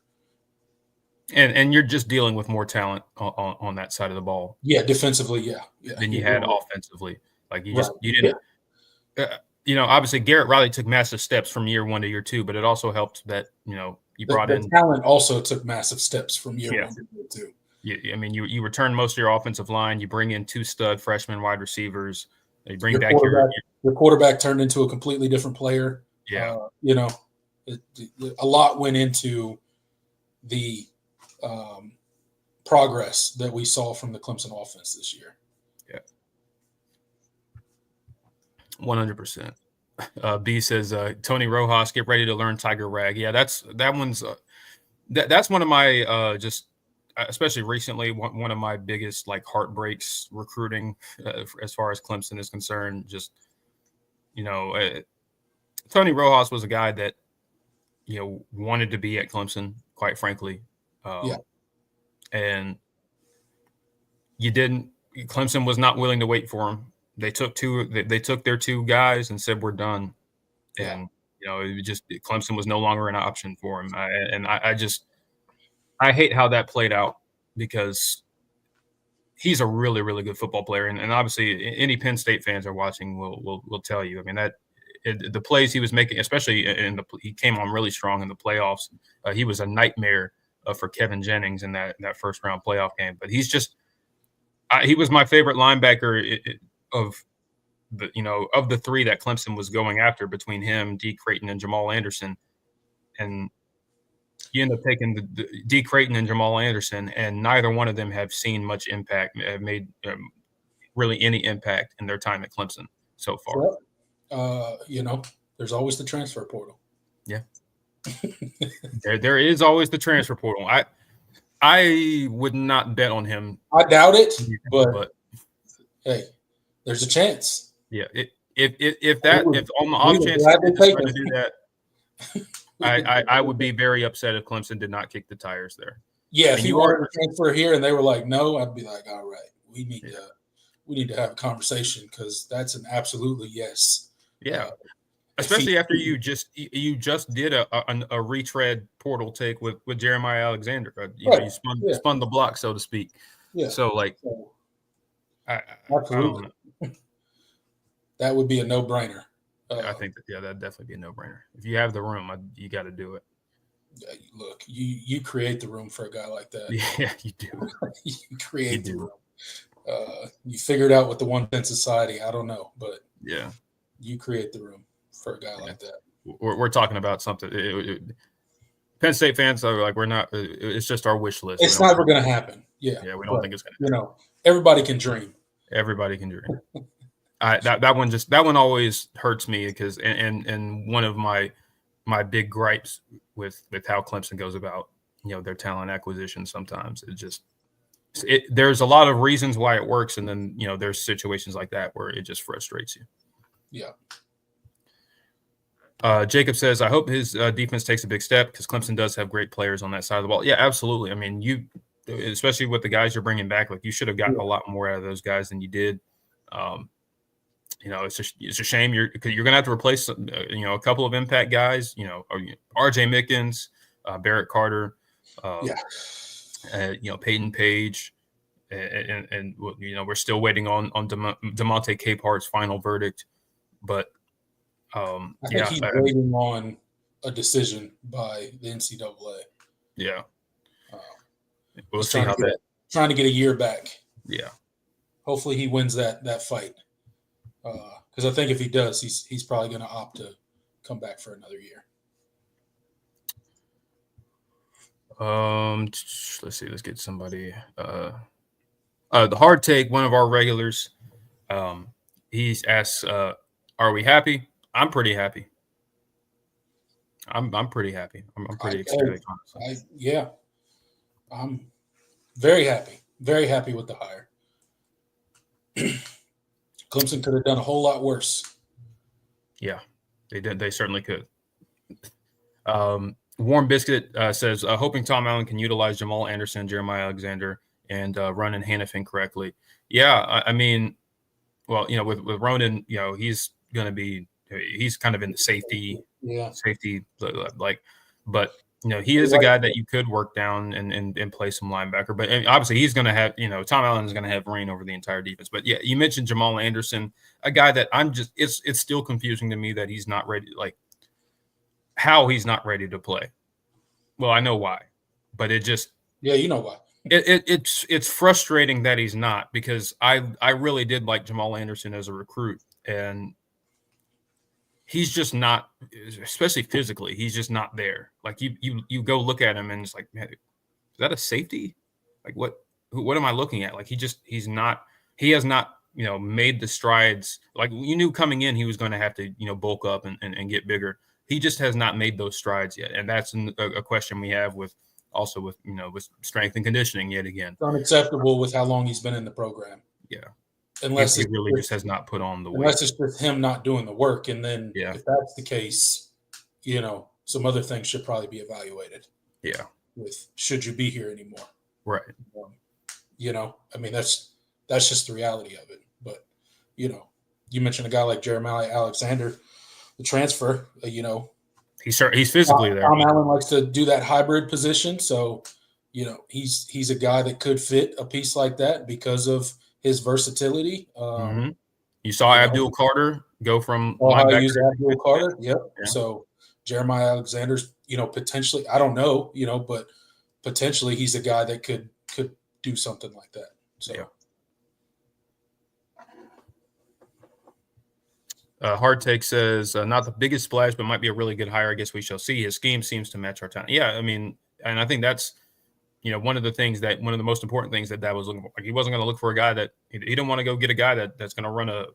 And you're just dealing with more talent on that side of the ball. Yeah, defensively, yeah. Than you had offensively. Like you didn't. Yeah. Obviously Garrett Riley took massive steps from year 1 to year 2, but it also helped that you brought in talent. Also took massive steps from year 1 to year 2. Yeah, I mean, you return most of your offensive line. You bring in 2 stud freshman wide receivers. You bring your back your quarterback turned into a completely different player. Yeah, a lot went into the progress that we saw from the Clemson offense this year. Yeah, 100%. B says Tony Rojas, get ready to learn Tiger Rag. Yeah, that's one of my just. Especially recently, one of my biggest heartbreaks recruiting as far as Clemson is concerned. Just Tony Rojas was a guy that wanted to be at Clemson, quite frankly. And you didn't. Clemson was not willing to wait for him. They took their 2 guys and said, "We're done." And Clemson was no longer an option for him. I hate how that played out, because he's a really, really good football player. And obviously any Penn State fans are watching will tell you. I mean, the plays he was making, especially he came on really strong in the playoffs. He was a nightmare for Kevin Jennings in that first round playoff game. But he was my favorite linebacker of the 3 that Clemson was going after, between him, D. Creighton, and Jamal Anderson. And you end up taking the D. Creighton and Jamal Anderson, and neither one of them have seen much impact, have made really any impact in their time at Clemson so far. There's always the transfer portal. Yeah. there is always the transfer portal. I would not bet on him. I doubt it, but hey, there's a chance. Yeah. If on the off chance they decide to do that, I would be very upset if Clemson did not kick the tires there. Yeah, if you wanted to transfer here and they were like, no, I'd be like, all right, we need to have a conversation, because that's an absolutely yes. Yeah, especially after you just did a retread portal take with Jeremiah Alexander. You spun the block, so to speak. Yeah. So absolutely, that would be a no-brainer. I think that'd definitely be a no-brainer. If you have the room, you got to do it. Look, you create the room for a guy like that. Yeah, you do. You create the room. You figured out with the 1-10 society. I don't know, but yeah, you create the room for a guy like that. We're talking about something. Penn State fans are like, we're not. It's just our wish list. It's never going to happen. Yeah, we don't think it's going to. You know, everybody can dream. Everybody can dream. That one always hurts me because and one of my big gripes with how Clemson goes about their talent acquisition. Sometimes there's a lot of reasons why it works, and then there's situations like that where it just frustrates you. Yeah. Jacob says, I hope his defense takes a big step because Clemson does have great players on that side of the ball. Yeah, absolutely. I mean, especially with the guys you're bringing back, like you should have gotten a lot more out of those guys than you did. It's a shame you're going to have to replace a couple of impact guys. R.J. Mickens, Barrett Carter, Peyton Page, and we're still waiting on DeMonte Capehart's final verdict, but. I think he's waiting on a decision by the NCAA. Yeah, we'll see how that. Trying to get a year back. Yeah, hopefully he wins that fight. Because I think if he does, he's probably going to opt to come back for another year. Let's see. Let's get somebody. The hard take. One of our regulars. He asks, "Are we happy?" I'm pretty happy. I'm pretty happy. I'm pretty ecstatic. I'm very happy. Very happy with the hire. Clemson could have done a whole lot worse. Yeah, they did. They certainly could. Warm Biscuit says, hoping Tom Allen can utilize Jamal Anderson, Jeremiah Alexander, and run in Hannafin correctly. Yeah, I mean, well, with Ronan, he's going to be. He's kind of in the safety, but he is a guy that you could work down and play some linebacker. But obviously, he's going to have, Tom Allen is going to have reign over the entire defense. But yeah, you mentioned Jamal Anderson, a guy that it's still confusing to me that he's not ready, like how he's not ready to play. Well, I know why, but it just you know why. It's frustrating that he's not, because I really did like Jamal Anderson as a recruit, and he's just not, especially physically, he's just not there. Like you go look at him and it's like, man, is that a safety? Like what am I looking at? Like he has not, made the strides. Like you knew coming in, he was going to have to, bulk up and get bigger. He just has not made those strides yet. And that's a question we have with strength and conditioning yet again. It's unacceptable with how long he's been in the program. Yeah. Unless he really just has not put on the weight. Unless it's just him not doing the work. And then if that's the case, some other things should probably be evaluated. Yeah. Should you be here anymore? Right. I mean, that's just the reality of it. But, you mentioned a guy like Jeremiah Alexander, the transfer, he's physically there. Tom Allen likes to do that hybrid position. So, he's a guy that could fit a piece like that because of his versatility. You saw Abdul Carter go from linebacker. Use Abdul Carter. Yep. Yeah. So Jeremiah Alexander's, potentially, I don't know, but potentially he's a guy that could do something like that. So. Yeah. Hard Take says, not the biggest splash, but might be a really good hire. I guess we shall see. His scheme seems to match our talent. Yeah, I mean, and I think that's, one of the most important things that was looking for. Like he wasn't going to look for a guy that he didn't want to go get a guy that's going to run a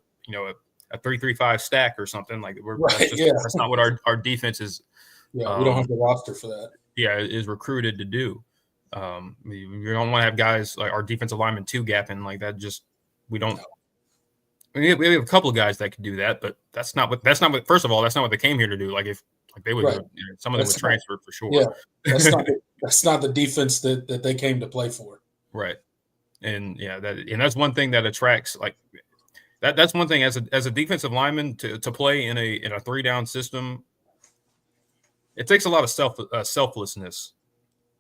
3-3-5 stack or something. Like that's not what our defense is. Yeah, we don't have the roster for that. Yeah, is recruited to do. We don't want to have guys like our defensive lineman two gapping like that. Just we don't. I mean, we have a couple of guys that could do that, but that's not what. First of all, that's not what they came here to do. Like if they would, some of them would transfer for sure. Yeah, that's not the defense that they came to play for. Right, and that's one thing that attracts like that. That's one thing as a defensive lineman to play in a 3-down system. It takes a lot of selflessness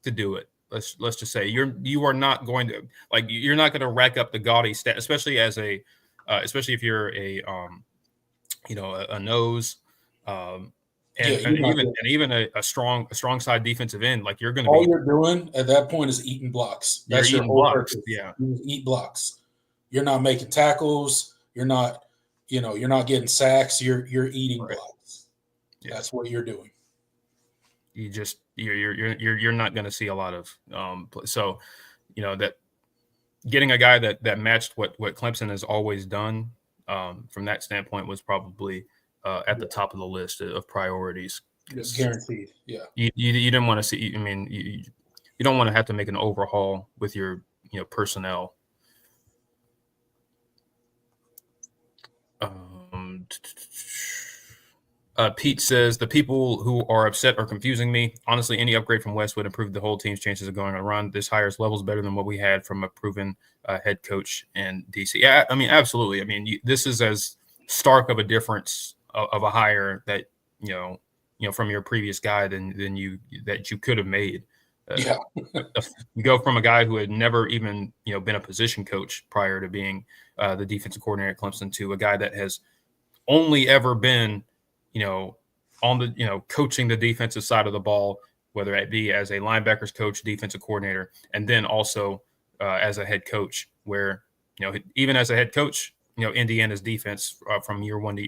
to do it. Let's just say you are not going to you're not going to rack up the gaudy stat, especially if you're a nose. Even a strong side defensive end, like you're going to all you're doing at that point is eating blocks. That's your whole purpose. Yeah, you eat blocks. you're not making tackles. You're not, you're not getting sacks. You're eating Right. blocks. Yeah. That's what you're doing. You're not going to see a lot of so that getting a guy that matched what Clemson has always done from that standpoint was probably at the top of the list of priorities. Guaranteed. Yeah. You didn't want to see. I mean, you don't want to have to make an overhaul with your personnel. Pete says the people who are upset are confusing me. Honestly, any upgrade from West would improve the whole team's chances of going on a run. This hires levels better than what we had from a proven head coach in DC. Yeah, I mean, absolutely. I mean, this is as stark of a difference of a hire that from your previous guy than you could have made. Yeah. You go from a guy who had never even been a position coach prior to being the defensive coordinator at Clemson to a guy that has only ever been on the coaching the defensive side of the ball, whether it be as a linebackers coach, defensive coordinator, and then also as a head coach, where even as a head coach, Indiana's defense from year one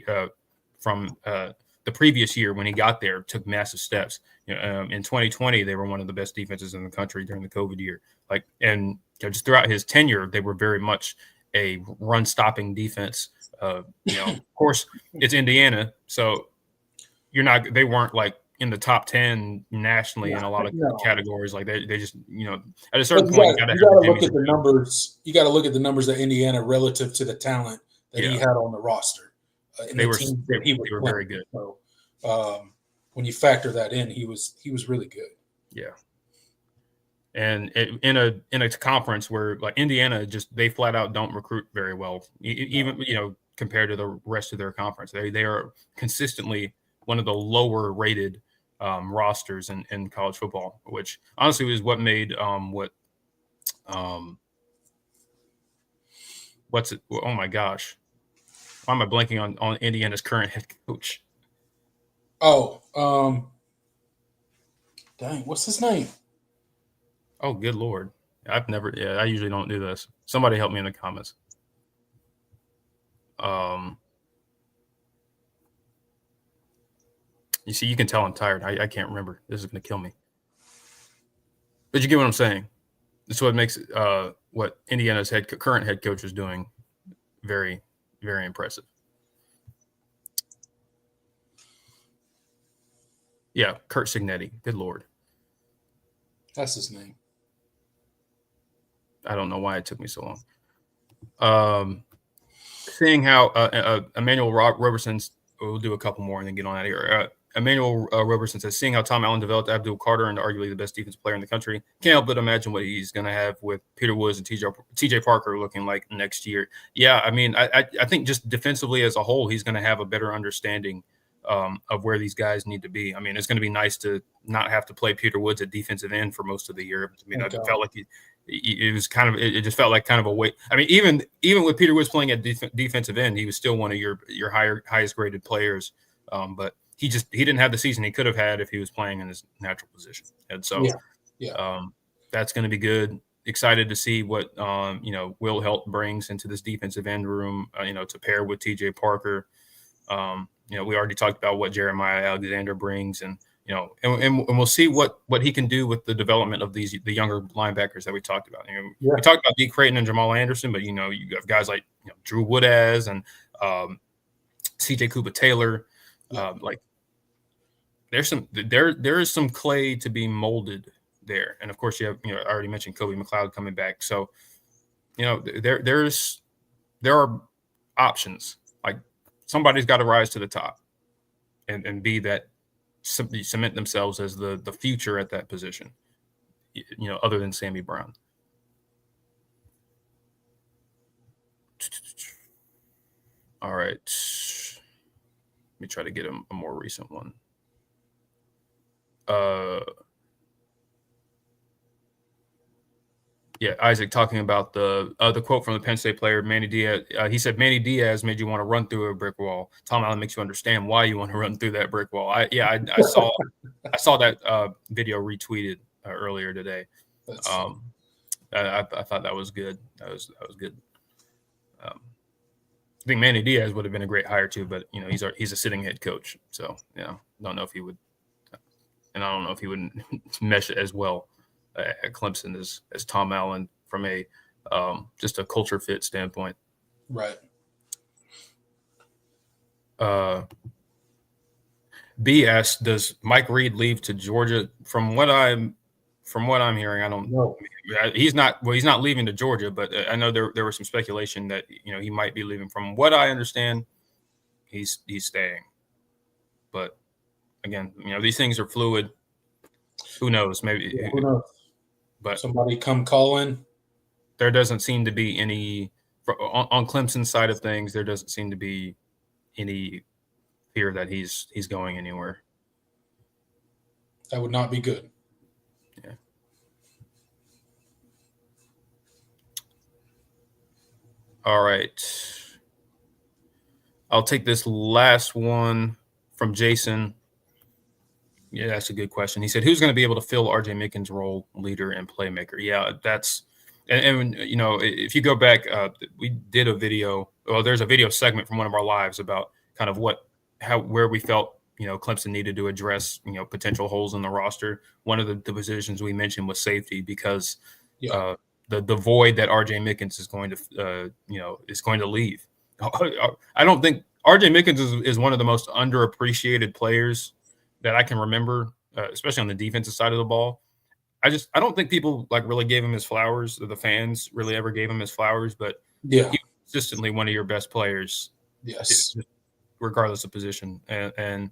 from the previous year when he got there took massive steps. In 2020, they were one of the best defenses in the country during the COVID year. And just throughout his tenure, they were very much a run-stopping defense. Of course, it's Indiana, so they weren't like in the top 10 nationally in a lot of categories. Like they just at a certain point you got to look at the numbers. You got to look at the numbers of Indiana relative to the talent that he had on the roster. They were very good. So when you factor that in, he was really good. Yeah. And in a conference where like Indiana they flat out don't recruit very well, even compared to the rest of their conference. They are consistently one of the lower rated rosters in college football, which honestly is what made what's it? Oh my gosh, why am I blanking on Indiana's current head coach? Oh, dang, what's his name? Oh, good Lord. I usually don't do this. Somebody help me in the comments. You see, you can tell I'm tired. I can't remember. This is going to kill me. But you get what I'm saying. That's what makes what Indiana's current head coach is doing very, very impressive. Yeah, Kurt Signetti. Good Lord. That's his name. I don't know why it took me so long. Seeing how Emmanuel Roberson's, we'll do a couple more and then get on out of here. Emmanuel Roberson says, seeing how Tom Allen developed Abdul Carter into arguably the best defensive player in the country, can't help but imagine what he's going to have with Peter Woods and TJ Parker looking like next year. Yeah, I mean, I think just defensively as a whole, he's going to have a better understanding of where these guys need to be. I mean, it's going to be nice to not have to play Peter Woods at defensive end for most of the year. I mean, I felt like it just felt like kind of a weight. I mean, even with Peter Woods playing at defensive end, he was still one of your highest graded players. But he didn't have the season he could have had if he was playing in his natural position. And so that's going to be good. Excited to see what Will Helt brings into this defensive end room, to pair with TJ Parker. We already talked about what Jeremiah Alexander brings, and we'll see what he can do with the development of the younger linebackers that we talked about. We talked about D. Creighton and Jamal Anderson, but you have guys like Drew Woodaz and CJ Kuba Taylor. There is some clay to be molded there, and of course you have I already mentioned Kobe McLeod coming back, so there are options. Like somebody's got to rise to the top and be that cement themselves as the future at that position, other than Sammy Brown. All right, let me try to get a more recent one. Isaac talking about the quote from the Penn State player Manny Diaz. He said Manny Diaz made you want to run through a brick wall. Tom Allen makes you understand why you want to run through that brick wall. I saw that video retweeted earlier today. I thought that was good. That was good. I think Manny Diaz would have been a great hire too, but he's a sitting head coach, so don't know if he would, and I don't know if he would mesh as well at Clemson as Tom Allen from a just a culture fit standpoint. Right. B asks, does Mike Reed leave to Georgia? From what I'm hearing, I don't know. He's not leaving to Georgia, but I know there was some speculation that he might be leaving. From what I understand, he's staying. But again, these things are fluid. Who knows? Maybe who knows? But somebody come call in. There doesn't seem to be any on Clemson's side of things. There doesn't seem to be any fear that he's going anywhere. That would not be good. Yeah. All right. I'll take this last one from Jason. Yeah, that's a good question. He said, who's going to be able to fill RJ Mickens' role, leader and playmaker? Yeah, that's and if you go back, we did a video. Well, there's a video segment from one of our lives about kind of where we felt Clemson needed to address potential holes in the roster. One of the positions we mentioned was safety because the void that RJ Mickens is going to leave. I don't think RJ Mickens is one of the most underappreciated players that I can remember, especially on the defensive side of the ball. I don't think people really gave him his flowers, or the fans really ever gave him his flowers, but he was consistently one of your best players. Yes. Regardless of position. And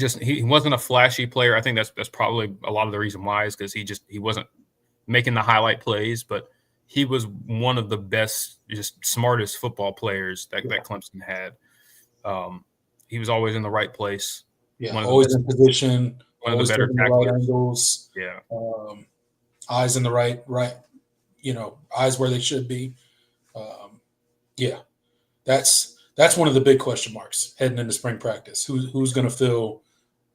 he wasn't a flashy player. I think that's probably a lot of the reason why is because he wasn't making the highlight plays, but he was one of the best, just smartest football players that Clemson had. He was always in the right place. Yeah, always in position. One of the better right angles. Yeah. Eyes in the right, eyes where they should be. That's one of the big question marks heading into spring practice. Who's going to fill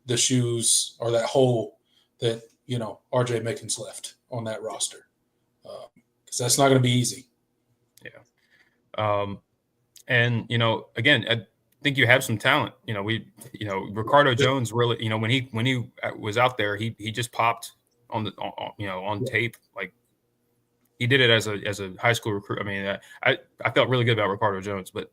the shoes or that hole that RJ Mickens left on that roster? Because that's not going to be easy. Yeah. And again, I think you have some talent. Ricardo Jones really, when he was out there, he just popped on tape. Like he did it as a high school recruit. I mean, I felt really good about Ricardo Jones, but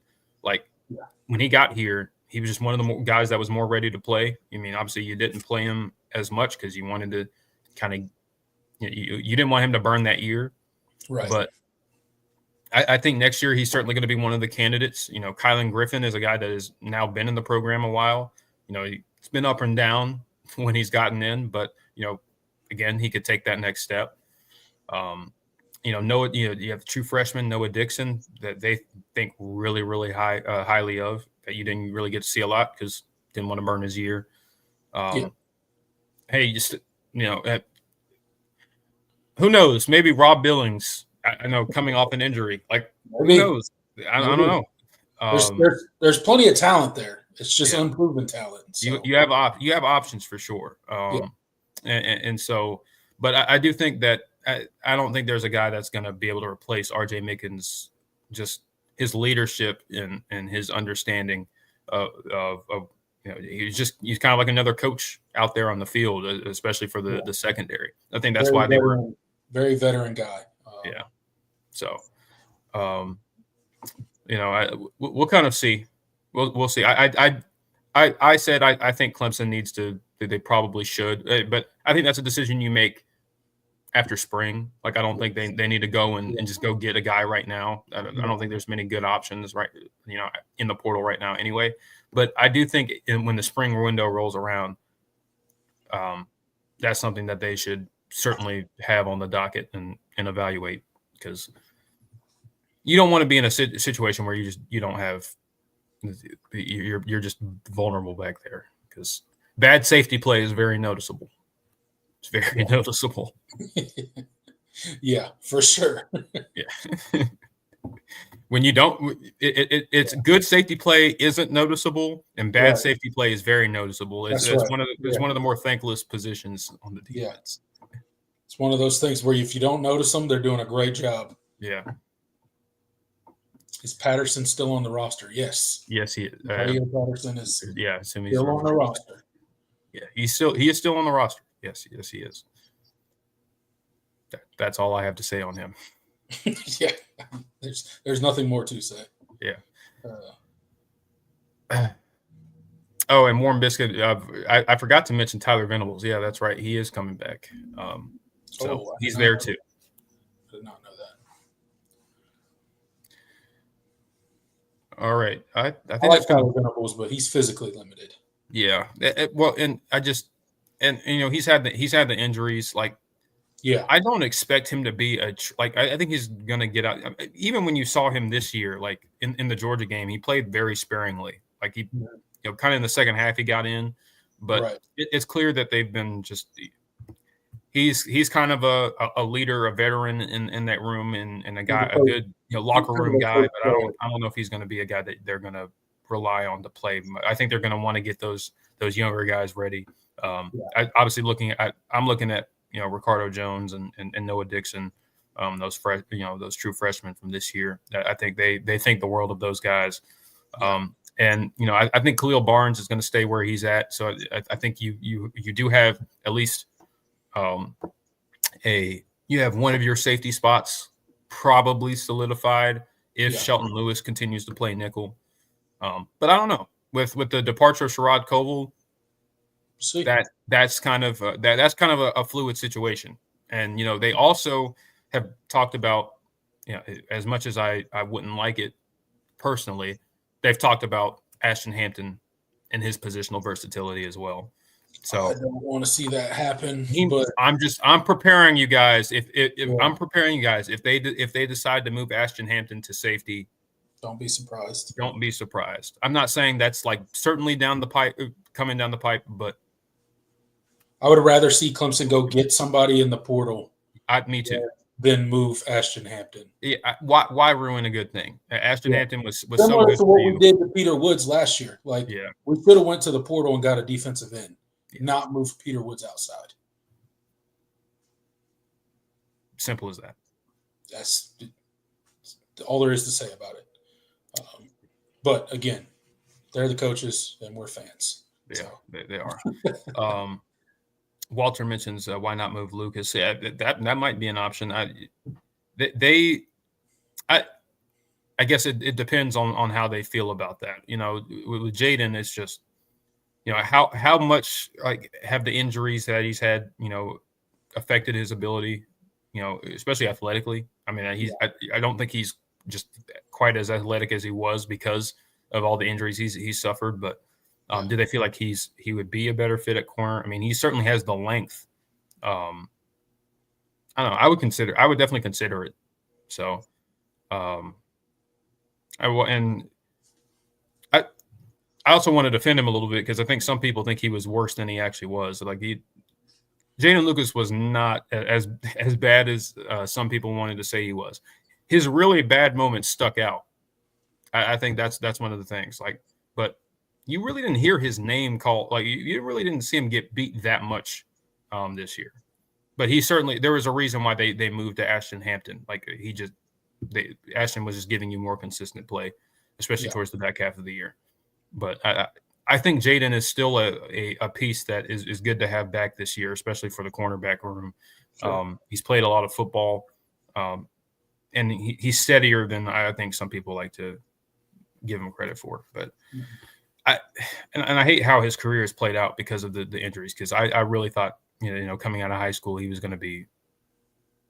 when he got here, he was just one of the guys that was more ready to play. I mean, obviously you didn't play him as much because you wanted to kind of, you didn't want him to burn that year. Right. But I think next year he's certainly going to be one of the candidates. Kylan Griffin is a guy that has now been in the program a while. It's been up and down when he's gotten in, but again, he could take that next step. Noah, you have the true freshman Noah Dixon that they think really, really highly of, that you didn't really get to see a lot because didn't want to burn his year. Hey, just who knows? Maybe Rob Billings. I know coming off an injury, who knows? I don't know. There's plenty of talent there. It's just unproven talent. So. You have options for sure. And so, but I do think that I don't think there's a guy that's going to be able to replace RJ Mickens, just his leadership and his understanding of he's kind of like another coach out there on the field, especially for the secondary. I think that's why they were very veteran guy. So, we'll kind of see. We'll see. I said I think Clemson needs to. They probably should, but I think that's a decision you make after spring. I don't think they need to go and just go get a guy right now. I don't think there's many good options in the portal right now anyway. But I do think when the spring window rolls around, that's something that they should certainly have on the docket and evaluate, because you don't want to be in a situation where you don't have you're just vulnerable back there, because bad safety play is very noticeable. It's very noticeable. Yeah, for sure. Yeah. When you don't, it's good safety play isn't noticeable, and bad safety play is very noticeable. It's one of the more thankless positions on the defense. It's one of those things where if you don't notice them, they're doing a great job. Yeah. Is Patterson still on the roster? Yes. Yes, he Patterson is assume he's still on the roster. Yeah, he is still on the roster. Yes, he is. That's all I have to say on him. Yeah, there's nothing more to say. Yeah. Oh, and Warm Biscuit. I forgot to mention Tyler Venables. Yeah, that's right. He is coming back. So he's there too. I did not know that. All right. I think I like Tyler Venables, but he's physically limited. Yeah. Well, and he's had the injuries. Like, yeah, I don't expect him to be I think he's gonna get out. Even when you saw him this year, like in the Georgia game, he played very sparingly. Like he, kind of in the second half he got in, but it's clear that they've been just. He's kind of a leader, a veteran in that room, and a good locker room guy. But I don't know if he's going to be a guy that they're going to rely on to play. I think they're going to want to get those younger guys ready. I'm looking at Ricardo Jones and Noah Dixon, those true freshmen from this year. I think they think the world of those guys. And I think Khalil Barnes is going to stay where he's at. So I think you do have at least. You have one of your safety spots probably solidified if Shelton Lewis continues to play nickel. But I don't know with the departure of Sherrod Coble, that's kind of a fluid situation. And they also have talked about as much as I wouldn't like it personally, they've talked about Ashton Hampton and his positional versatility as well. So I don't want to see that happen. But I'm preparing you guys. If I'm preparing you guys, if they decide to move Ashton Hampton to safety, don't be surprised. Don't be surprised. I'm not saying that's like certainly coming down the pipe, but I would rather see Clemson go get somebody in the portal. Me too. Than move Ashton Hampton. Yeah, why ruin a good thing? Ashton Hampton was similar so good to what we did to Peter Woods last year. Like we should have went to the portal and got a defensive end. Not move Peter Woods outside. Simple as that. That's all there is to say about it. But again, they're the coaches and we're fans. Yeah, so. They are. Walter mentions why not move Lucas? Yeah, that might be an option. I guess it depends on how they feel about that. With Jaden, it's just. How much have the injuries that he's had, affected his ability, especially athletically. I mean, I don't think he's just quite as athletic as he was because of all the injuries he's suffered. But do they feel like he would be a better fit at corner? I mean, he certainly has the length. I don't know. I would definitely consider it. So, I also want to defend him a little bit because I think some people think he was worse than he actually was. Like Jaden Lucas was not as bad as some people wanted to say he was. His really bad moments stuck out. I think that's one of the things. But you really didn't hear his name called. Like you really didn't see him get beat that much this year. But there was a reason why they moved to Ashton Hampton. Like Ashton was just giving you more consistent play, especially towards the back half of the year. But I think Jaden is still a piece that is good to have back this year, especially for the cornerback room. Sure. He's played a lot of football, and he's steadier than I think some people like to give him credit for. But I hate how his career has played out because of the injuries. Because I really thought coming out of high school he was going to be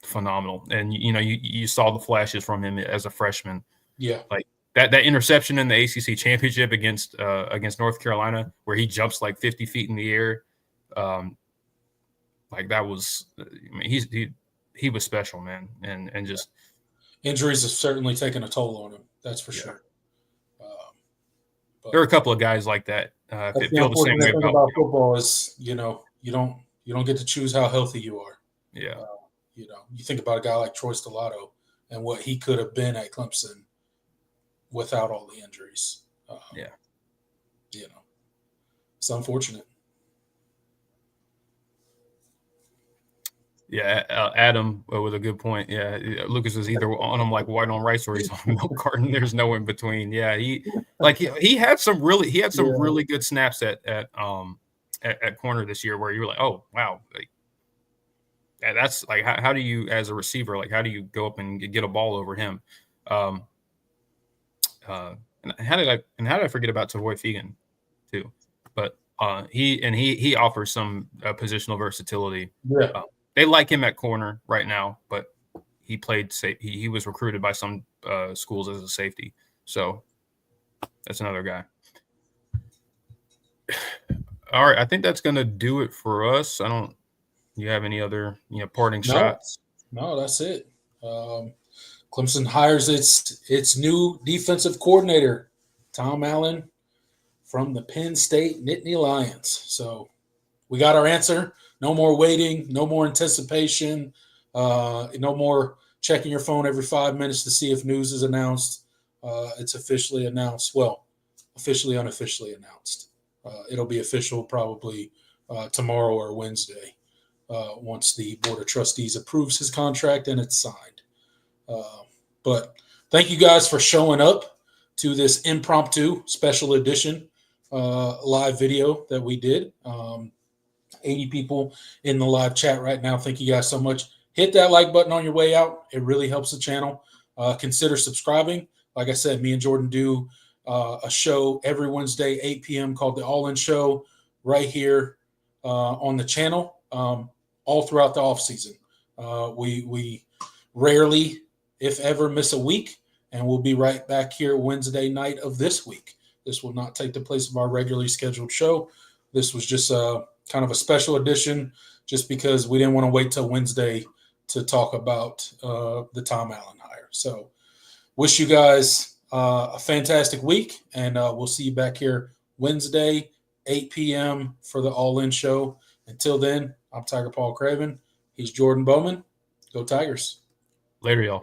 phenomenal, and you saw the flashes from him as a freshman. Yeah, like. That interception in the ACC championship against North Carolina, where he jumps like 50 feet in the air, that was. I mean, he was special, man, and just injuries have certainly taken a toll on him. That's for sure. There are a couple of guys like that. Feel the same way about football is you don't get to choose how healthy you are. Yeah. You think about a guy like Troy Stellato and what he could have been at Clemson. Without all the injuries. It's unfortunate. Yeah, Adam with a good point. Yeah, Lucas is either on him like white on rice or he's on milk carton. There's no in between. Yeah, he had some really good snaps at corner this year where you were like, oh wow, like that's like how do you as a receiver, like how do you go up and get a ball over him? And how did I forget about Tavoy Fegan too? But he offers some positional versatility. Yeah. They like him at corner right now, but he played safe. He was recruited by some schools as a safety, so that's another guy. All right, I think that's going to do it for us. You have any other parting shots? No, that's it. Clemson hires its new defensive coordinator, Tom Allen, from the Penn State Nittany Lions. So we got our answer. No more waiting. No more anticipation. No more checking your phone every 5 minutes to see if news is announced. It's officially announced. Well, officially, unofficially announced. It'll be official probably tomorrow or Wednesday once the Board of Trustees approves his contract and it's signed. But thank you guys for showing up to this impromptu special edition live video that we did. 80 people in the live chat right now. Thank you guys so much. Hit that like button on your way out. It really helps the channel. Consider subscribing. Like I said, me and Jordan do a show every Wednesday, 8 p.m. called The All In Show right here on the channel all throughout the off season. We rarely, if ever, miss a week, and we'll be right back here Wednesday night of this week. This will not take the place of our regularly scheduled show. This was just kind of a special edition just because we didn't want to wait till Wednesday to talk about the Tom Allen hire. So wish you guys a fantastic week, and we'll see you back here Wednesday, 8 p.m. for the All In Show. Until then, I'm Tiger Paul Craven. He's Jordan Bowman. Go Tigers. Later, y'all.